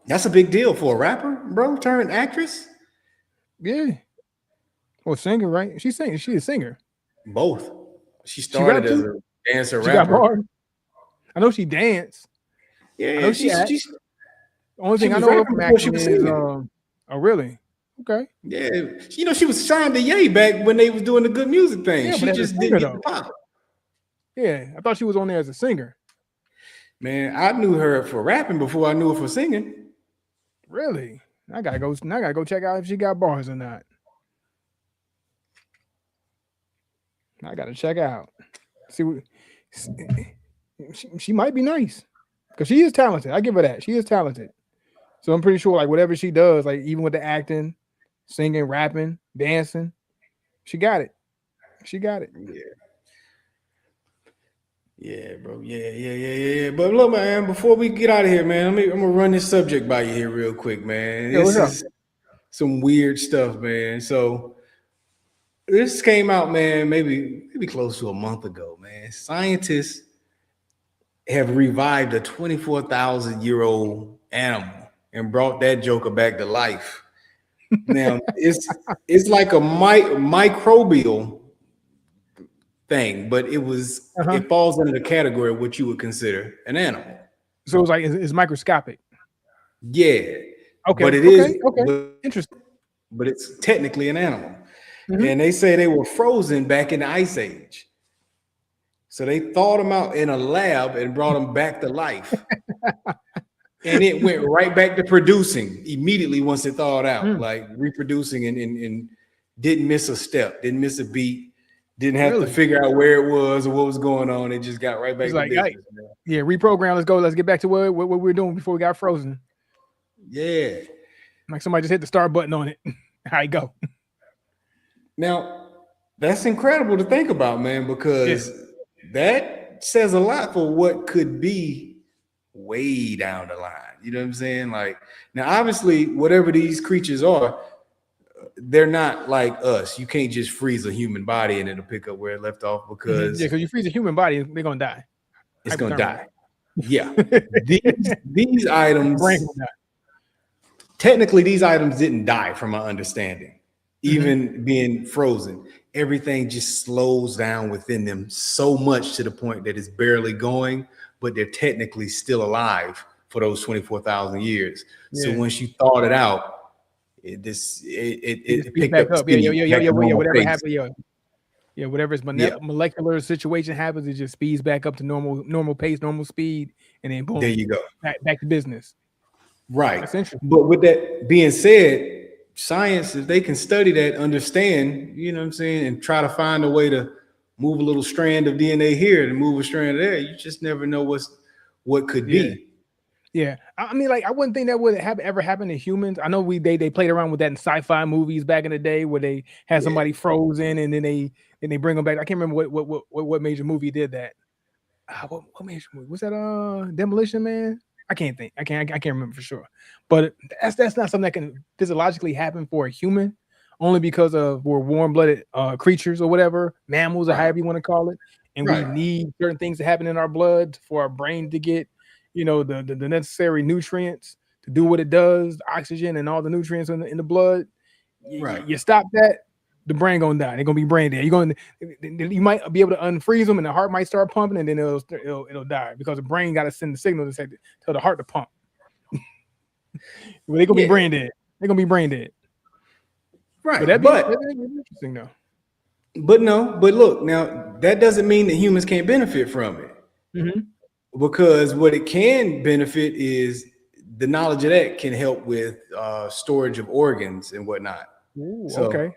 That's a big deal for a rapper, bro. Turned actress. Yeah. Well, singer, right? She's a singer. Both. She started as a dancer rapper. Got bars. I know she danced. Yeah, I know she the only thing I know of from acting is oh really? Okay. Yeah, she was signed to Ye back when they was doing the Good Music thing. Yeah, she just didn't get the pop. Yeah, I thought she was on there as a singer. Man, I knew her for rapping before I knew her for singing. Really? I gotta go check out if she got bars or not. I gotta check out. See, she might be nice because she is talented. I give her that. She is talented. So I'm pretty sure, like whatever she does, like even with the acting, singing, rapping, dancing, she got it. Yeah. Yeah, bro. Yeah. But look, man, before we get out of here, man, I'm gonna run this subject by you here real quick, man. Yeah, what's This up? is some weird stuff, man. So this came out, man, maybe close to a month ago, man. Scientists have revived a 24,000-year-old animal and brought that joker back to life. Now it's like a microbial thing, but Uh-huh. it falls under the category of what you would consider an animal. So it's like it's microscopic. Yeah, but Okay, it is, okay, okay. Interesting. but it's technically an animal. Hmm. And they say they were frozen back in the ice age. So they thawed them out in a lab and brought them back to life. And it went right back to producing immediately once it thawed out, Mm, like reproducing and didn't miss a step, didn't miss a beat, didn't have to really? figure out where it was or what was going on. It just got right It's back to like, hey, business. Man. yeah, reprogram. Let's go. Let's get back to what we were doing before we got frozen. Yeah. Like somebody just hit the start button on it. How you go? Now, that's incredible to think about, man, Yeah. because that says a lot for what could be way down the line. You know what I'm saying? Like, now, obviously, whatever these creatures are, they're not like us. You can't just freeze a human body and it'll pick up where it left off Yeah, because because you freeze a human body, they're gonna die. it's gonna Hypothermia. die. Yeah. These items, Brain gonna technically, these items didn't die from my understanding, die. Mhm. even being frozen. Everything just slows down within them so much to the point that it's barely going, but they're technically still alive for those 24,000 years. So Yeah. once you thought it out, It just it speeds picked up back the up. Yeah, speed back to normal whatever pace. happened, yeah, whatever is Yeah, molecular situation happens, it just speeds back up to normal pace, normal speed, and then there boom, you go. back to business. Right. That's interesting. But with that being said, science, if they can study that, understand, you know what I'm saying, and try to find a way to move a little strand of DNA here and move a strand there, you just never know what could Yeah. be. Yeah, I mean, like I wouldn't think that would have ever happened to humans. I know they played around with that in sci-fi movies back in the day, where they had Yeah. somebody frozen and then they bring them back. I can't remember what major movie did that. What major movie was that? Demolition Man. I can't think. I can't remember for sure. But that's not something that can physiologically happen for a human, only because of we're warm-blooded creatures or whatever, mammals or Right. however you want to call it, and we Right. need certain things to happen in our blood for our brain to get, the necessary nutrients to do what it does, oxygen and all the nutrients in the blood. Right. You stop that, the brain gonna die. They're gonna be brain dead. You might be able to unfreeze them, and the heart might start pumping, and then it'll die because the brain got to send the signal to tell the heart to pump. Well, they're gonna be Yeah. brain dead. They're gonna be brain dead. But Right. that'd be interesting though. But no, but look, now that doesn't mean that humans can't benefit from it. Mm-hmm. Because what it can benefit is the knowledge of that can help with storage of organs and whatnot. Ooh, So okay.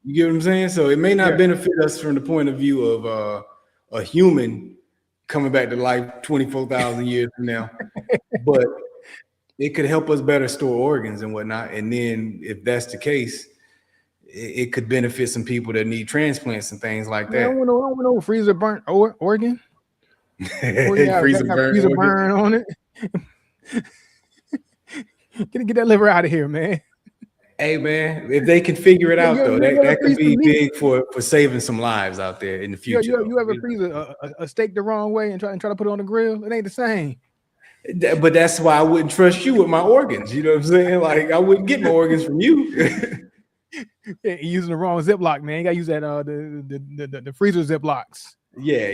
you get what I'm saying? So it may not Yeah. benefit us from the point of view of a human coming back to life 24,000 years from now, but it could help us better store organs and whatnot. And then if that's the case, it could benefit some people that need transplants and things like Man, I that. don't want no freezer burnt organ. Oh yeah, Freeze and got burn freezer organ. burn on it. Get that liver out of here, man. Hey man, if they can figure it You, out you, though, you ever that could freeze be some meat? big for saving some lives out there in the future. You ever Though. freeze a steak the wrong way and try to put it on the grill? It ain't the same. But that's why I wouldn't trust you with my organs. You know what I'm saying? Like I wouldn't get my organs from you. Yeah, you're using the wrong Ziploc, man. You gotta use that the freezer Ziplocs. Yeah.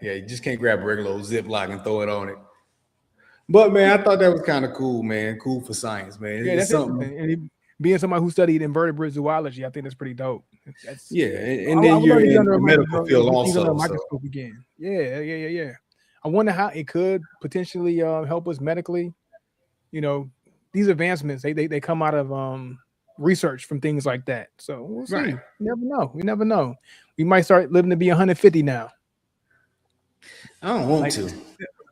You just can't grab a regular old Ziploc and throw it on it. But man, I thought that was kind of cool, man. Cool for science, man. Yeah, It's that's something. interesting. And being somebody who studied invertebrate zoology, I think that's pretty dope. That's Yeah, I, and I then would you're love to get in under a the medical microscope, field get things under a also. So microscope again. Yeah. I wonder how it could potentially help us medically. These advancements they come out of research from things like that. So we'll see. right. We never know. We might start living to be 150 now. I don't want Like to.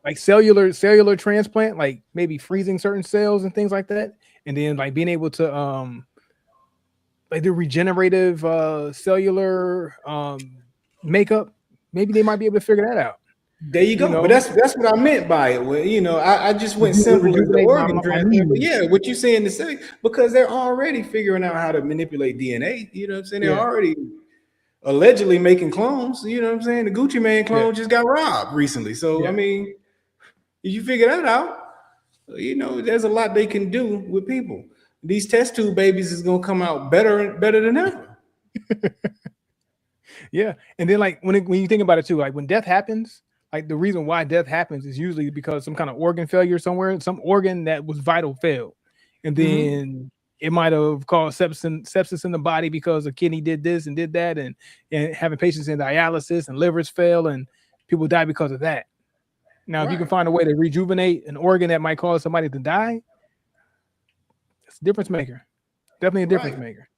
like cellular transplant, like maybe freezing certain cells and things like that, and then like being able to like the regenerative cellular makeup, maybe they might be able to figure that out. There you You go. But know, that's what I meant by it. Well, I just went simple as the rejuvenate organ my transplant. But knees. yeah, what you saying to say, because they're already figuring out how to manipulate DNA. You know what I'm saying? They're Yeah, already allegedly making clones. You know what I'm saying? The Gucci Man yeah, clone just got robbed recently. So I yeah. mean, if you figure that out, there's a lot they can do with people. These test tube babies is gonna come out better than ever. Yeah, and then like when you think about it too, like when death happens, like the reason why death happens is usually because some kind of organ failure somewhere, some organ that was vital failed, and Mm-hmm. then it might have caused sepsis in the body because a kidney did this and did that, and having patients in dialysis and livers fail, and people die because of that. Now, if you can Right. find a way to rejuvenate an organ that might cause somebody to die, it's a difference maker. Definitely a difference Right. maker.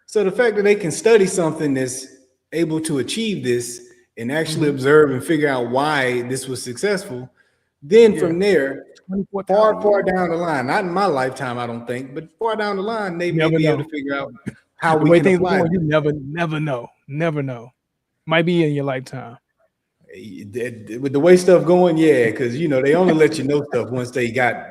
So the fact that they can study something that's able to achieve this and actually Hmm. observe and figure out why this was successful, then Yeah, from there, 24,000 far years. down the line, not in my lifetime, I don't think, but far down the line, they You may never be able know. to figure out how The we way can things are apply going, you this. never know. Never know. Might be in your lifetime. With the way stuff going, yeah, because they only let you know stuff once they got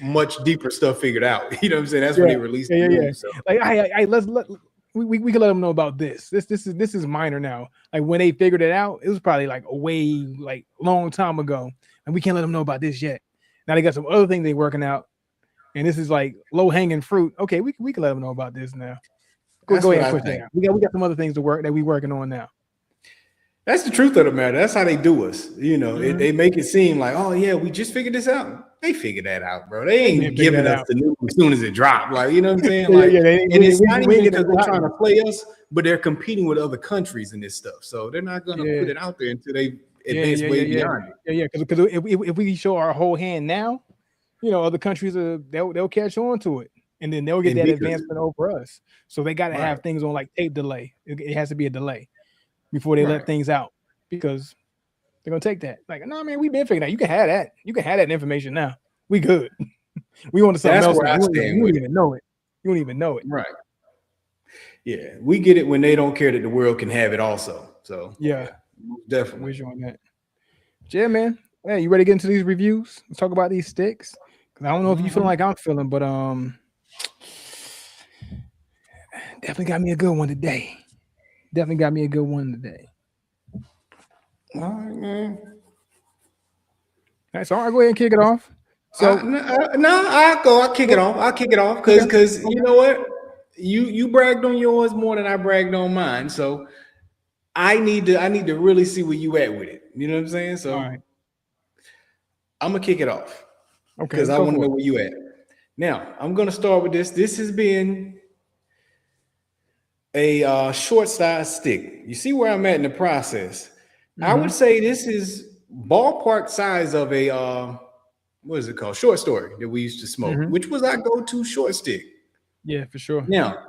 much deeper stuff figured out. You know what I'm saying? That's when Yeah, they release the yeah. news. So Like, let's let we can let them know about this. This is minor now. Like when they figured it out, it was probably like a way like long time ago, and we can't let them know about this yet. Now they got some other things they working out, and this is like low hanging fruit. Okay, we can let them know about this now. Go that's ahead what and I push that think. out. We got some other things to work that we working on now. That's the truth of the matter. That's how they do us. Mhm. They make it seem like, oh yeah, we just figured this out. They figured that out, bro. They They been ain't figured giving that us out. the news as soon as it dropped. Like, you know what I'm saying? Yeah, Like, yeah. and it's not We ain't even getting because the they're trying to cotton. play us, but they're competing with other countries in this stuff. So they're not gonna put Yeah, it out there until they yeah, advance yeah, yeah, way yeah, beyond it. yeah, yeah. Because if we show our whole hand now, other countries they'll catch on to it, and then they'll get And that beat us. advancement over us. So they got to Right, have things on like tape delay. It has to be a delay before they let right. things out because they're gonna take that. Like, no, man, we've been figuring out. You can have that. You can have that information now. We good. We on to something That's else where now. I You stand don't with it. even know it. You don't even know it. Right. Yeah. We get it when they don't care that the world can have it also. So Yeah, yeah, I'm definitely. with you on that. Yeah, man. Hey, you ready to get into these reviews? Let's talk about these sticks. Cause I don't know if you feeling Mhm. like I'm feeling, but definitely got me a good one today. Definitely got me a good one today. All right, man. All right, so I'll go ahead and kick it off. So No, I'll go. I'll kick it well, off. I'll kick it off okay, because you okay, know what? You bragged on yours more than I bragged on mine. So I need to really see where you at with it. You know what I'm saying? all So right, I'm gonna kick it off okay, because let's I go want to for know it. where you at. Now I'm gonna start with this. This has been a short size stick. You see where I'm at in the process. I Mm-hmm. would say this is ballpark size of a what is it called? Short story that we used to smoke, Mm-hmm. which was our go-to short stick. Yeah, for sure. Now,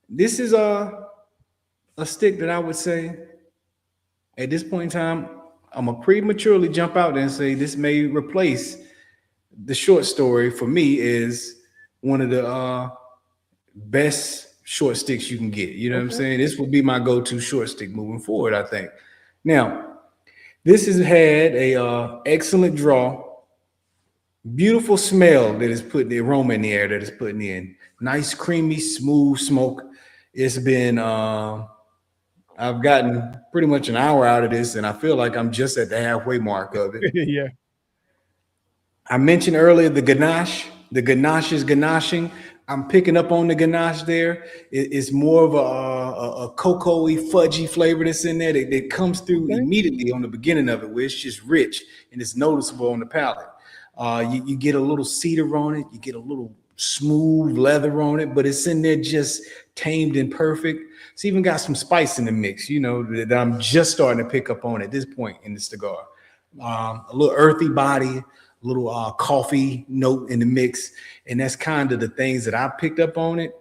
this is a stick that I would say at this point in time, I'm gonna prematurely jump out there and say this may replace the short story for me is one of the best short sticks you can get. You know what I'm Okay. saying? This would be my go-to short stick moving forward, I think. Now, this has had a excellent draw, beautiful smell that is putting the aroma in the air that is putting in. Nice, creamy, smooth smoke. It's been I've gotten pretty much an hour out of this, and I feel like I'm just at the halfway mark of it. Yeah. I mentioned earlier the ganache. The ganache is ganaching. I'm picking up on the ganache there. It's more of a cocoa-y, fudgy flavor that's in there that comes through Okay. immediately on the beginning of it, where it's just rich and it's noticeable on the palate. You get a little cedar on it. You get a little smooth leather on it, but it's in there just tamed and perfect. It's even got some spice in the mix, that I'm just starting to pick up on at this point in the cigar. A little earthy body, a little coffee note in the mix, and that's kind of the things that I picked up on it.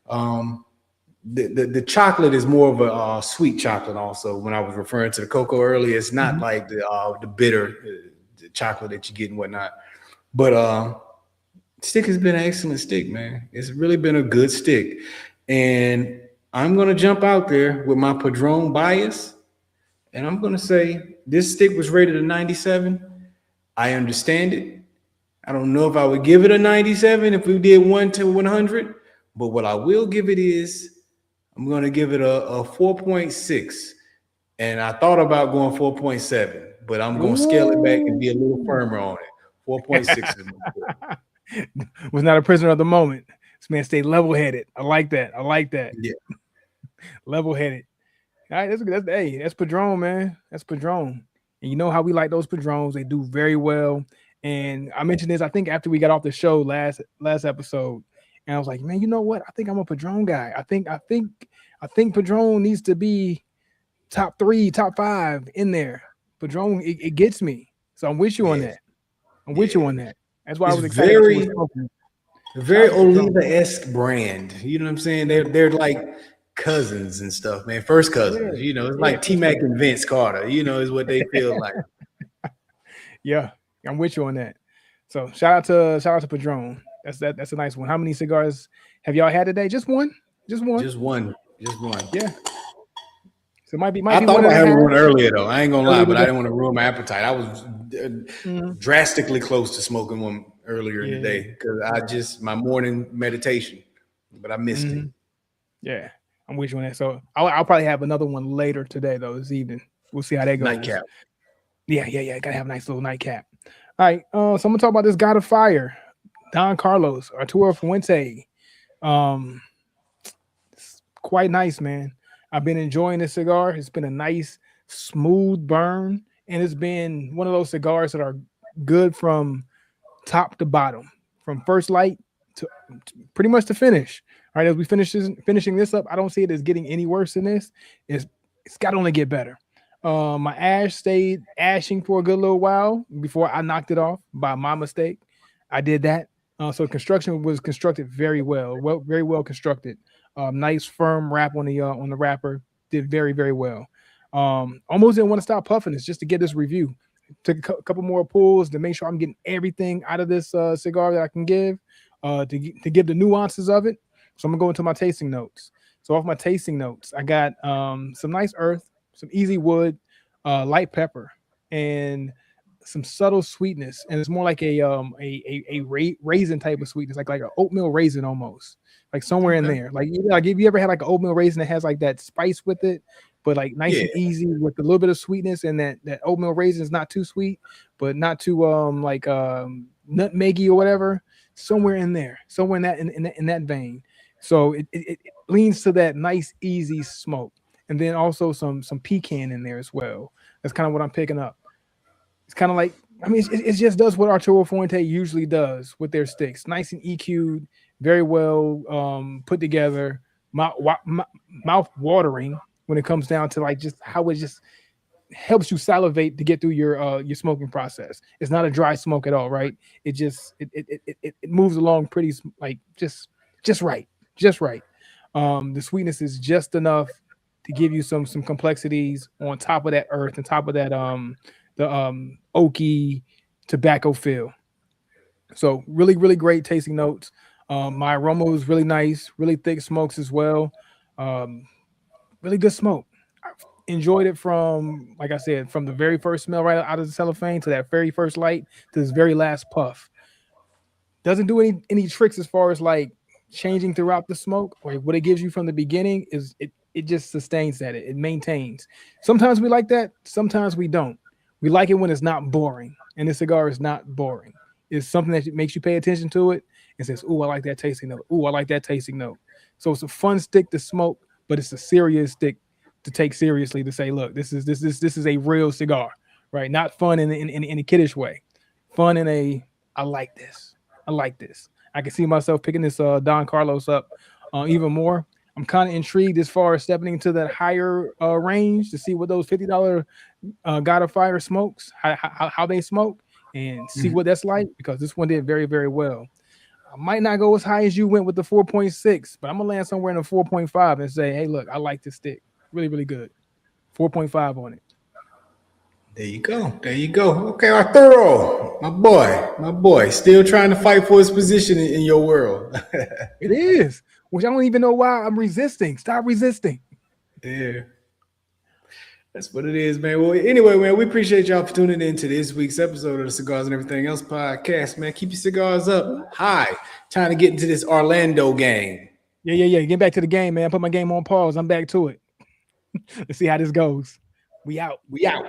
Um, the chocolate is more of a sweet chocolate. Also, when I was referring to the cocoa earlier, it's not Mm-hmm. like the bitter the chocolate that you get and whatnot. But stick has been an excellent stick, man. It's really been a good stick, and I'm gonna jump out there with my Padron bias And I'm gonna say this stick was rated a 97. I understand it. I don't know if I would give it a 97 if we did 1 to 100, but what I will give it is I'm gonna give it a 4.6. And I thought about going 4.7, but I'm gonna scale it back and be a little Ooh. firmer on it. 4.6 is my score. Was not a prisoner of the moment. This man stayed level headed. I like that. I like that. Yeah. Level headed. All right, that's Padron, man. That's Padron. And you know how we like those Padrons. They do very well. And I mentioned this, I think, after we got off the show last episode. And I was like, man, you know what? I think I'm a Padron guy. I think Padron needs to be top 3, top 5 in there. Padron, it gets me. So I'm with you on Yeah. that. I'm with you on that. That's why I It's was excited that you were very smoking. Shout very out to Padron. Oliva-esque brand. You know what I'm saying? They're like cousins and stuff, man. First Yeah, cousins. You know, it's yeah, like for T-Mac sure. and Vince Carter. You know, is what they feel like. Yeah, I'm with you on that. So shout out to Padron. That's a nice one. How many cigars have y'all had today? Just one? Just one? Just one. Just one. Yeah. So it might I be thought one about and a having half one earlier though. I ain't gonna lie, early but I today. didn't want to ruin my appetite. I was Mhm. drastically close to smoking one earlier in the Yeah. day because I Right. just my morning meditation, but I missed it. Mhm. Yeah. I'm with you on that. So I'll probably have another one later today though, this evening. We'll see how that goes. Nightcap. Yeah. Gotta have a nice little nightcap. All right. So I'm gonna talk about this God of Fire, Don Carlos, Arturo Fuente. Um, it's quite nice, man. I've been enjoying this cigar. It's been a nice, smooth burn, and it's been one of those cigars that are good from top to bottom, from first light to pretty much to finish. All right, as we finishing this up, I don't see it as getting any worse than this. It's got to only get better. My ash stayed ashing for a good little while before I knocked it off by my mistake. I did that. So construction was constructed very well constructed. Nice firm wrap on the wrapper. Did very well. Almost didn't want to stop puffing this just to get this review. Took a couple more pulls to make sure I'm getting everything out of this cigar that I can give to give the nuances of it. So I'm gonna go into my tasting notes. So off my tasting notes, I got some nice earth, some easy wood, light pepper, and some subtle sweetness. And it's more like a raisin type of sweetness, like an oatmeal raisin almost, like somewhere in Okay. there. Like if you ever had like an oatmeal raisin that has like that spice with it, but like nice Yeah. and easy with a little bit of sweetness, and that oatmeal raisin is not too sweet, but not too nutmeggy or whatever. Somewhere in there, somewhere in that vein. So it leans to that nice easy smoke, and then also some pecan in there as well. That's kind of what I'm picking up. It's kind of like, I mean, it just does what Arturo Fuente usually does with their sticks. Nice and EQ'd, very well put together, mouth watering when it comes down to like just how it just helps you salivate to get through your smoking process. It's not a dry smoke at all, right? It just it moves along pretty like just right, just right. The sweetness is just enough to give you some complexities on top of that earth, on top of that the oaky tobacco feel. So really great tasting notes. My aroma was really nice, really thick smokes as well. Um, really good smoke. I enjoyed it from, like I said, from the very first smell right out of the cellophane to that very first light to this very last puff. Doesn't do any tricks as far as like changing throughout the smoke. Or what it gives you from the beginning is it just sustains that. It maintains. Sometimes we like that, sometimes we don't. We like it when it's not boring. And this cigar is not boring. It's something that makes you pay attention to it and says, "Ooh, I like that tasting note. Ooh, I like that tasting note." So it's a fun stick to smoke, but it's a serious stick to take seriously to say, look, this is a real cigar, right? Not fun in a kiddish way. Fun in a I like this. I like this. I can see myself picking this Don Carlos up even more. I'm kind of intrigued as far as stepping into that higher range to see what those $50 God of Fire smokes, how they smoke, and see Mhm. what that's like because this one did very well. I might not go as high as you went with the 4.6, but I'm gonna land somewhere in the 4.5 and say, hey, look, I like this stick. Really good. 4.5 on it. There you go. There you go. Okay, Arturo, my boy, still trying to fight for his position in your world. It is, which I don't even know why I'm resisting. Stop resisting. Yeah. That's what it is, man. Well, anyway, man, we appreciate y'all for tuning in to this week's episode of the Cigars and Everything Else podcast, man. Keep your cigars up high. Time to get into this Orlando game. Yeah. Get back to the game, man. Put my game on pause. I'm back to it. Let's see how this goes. We out. We out.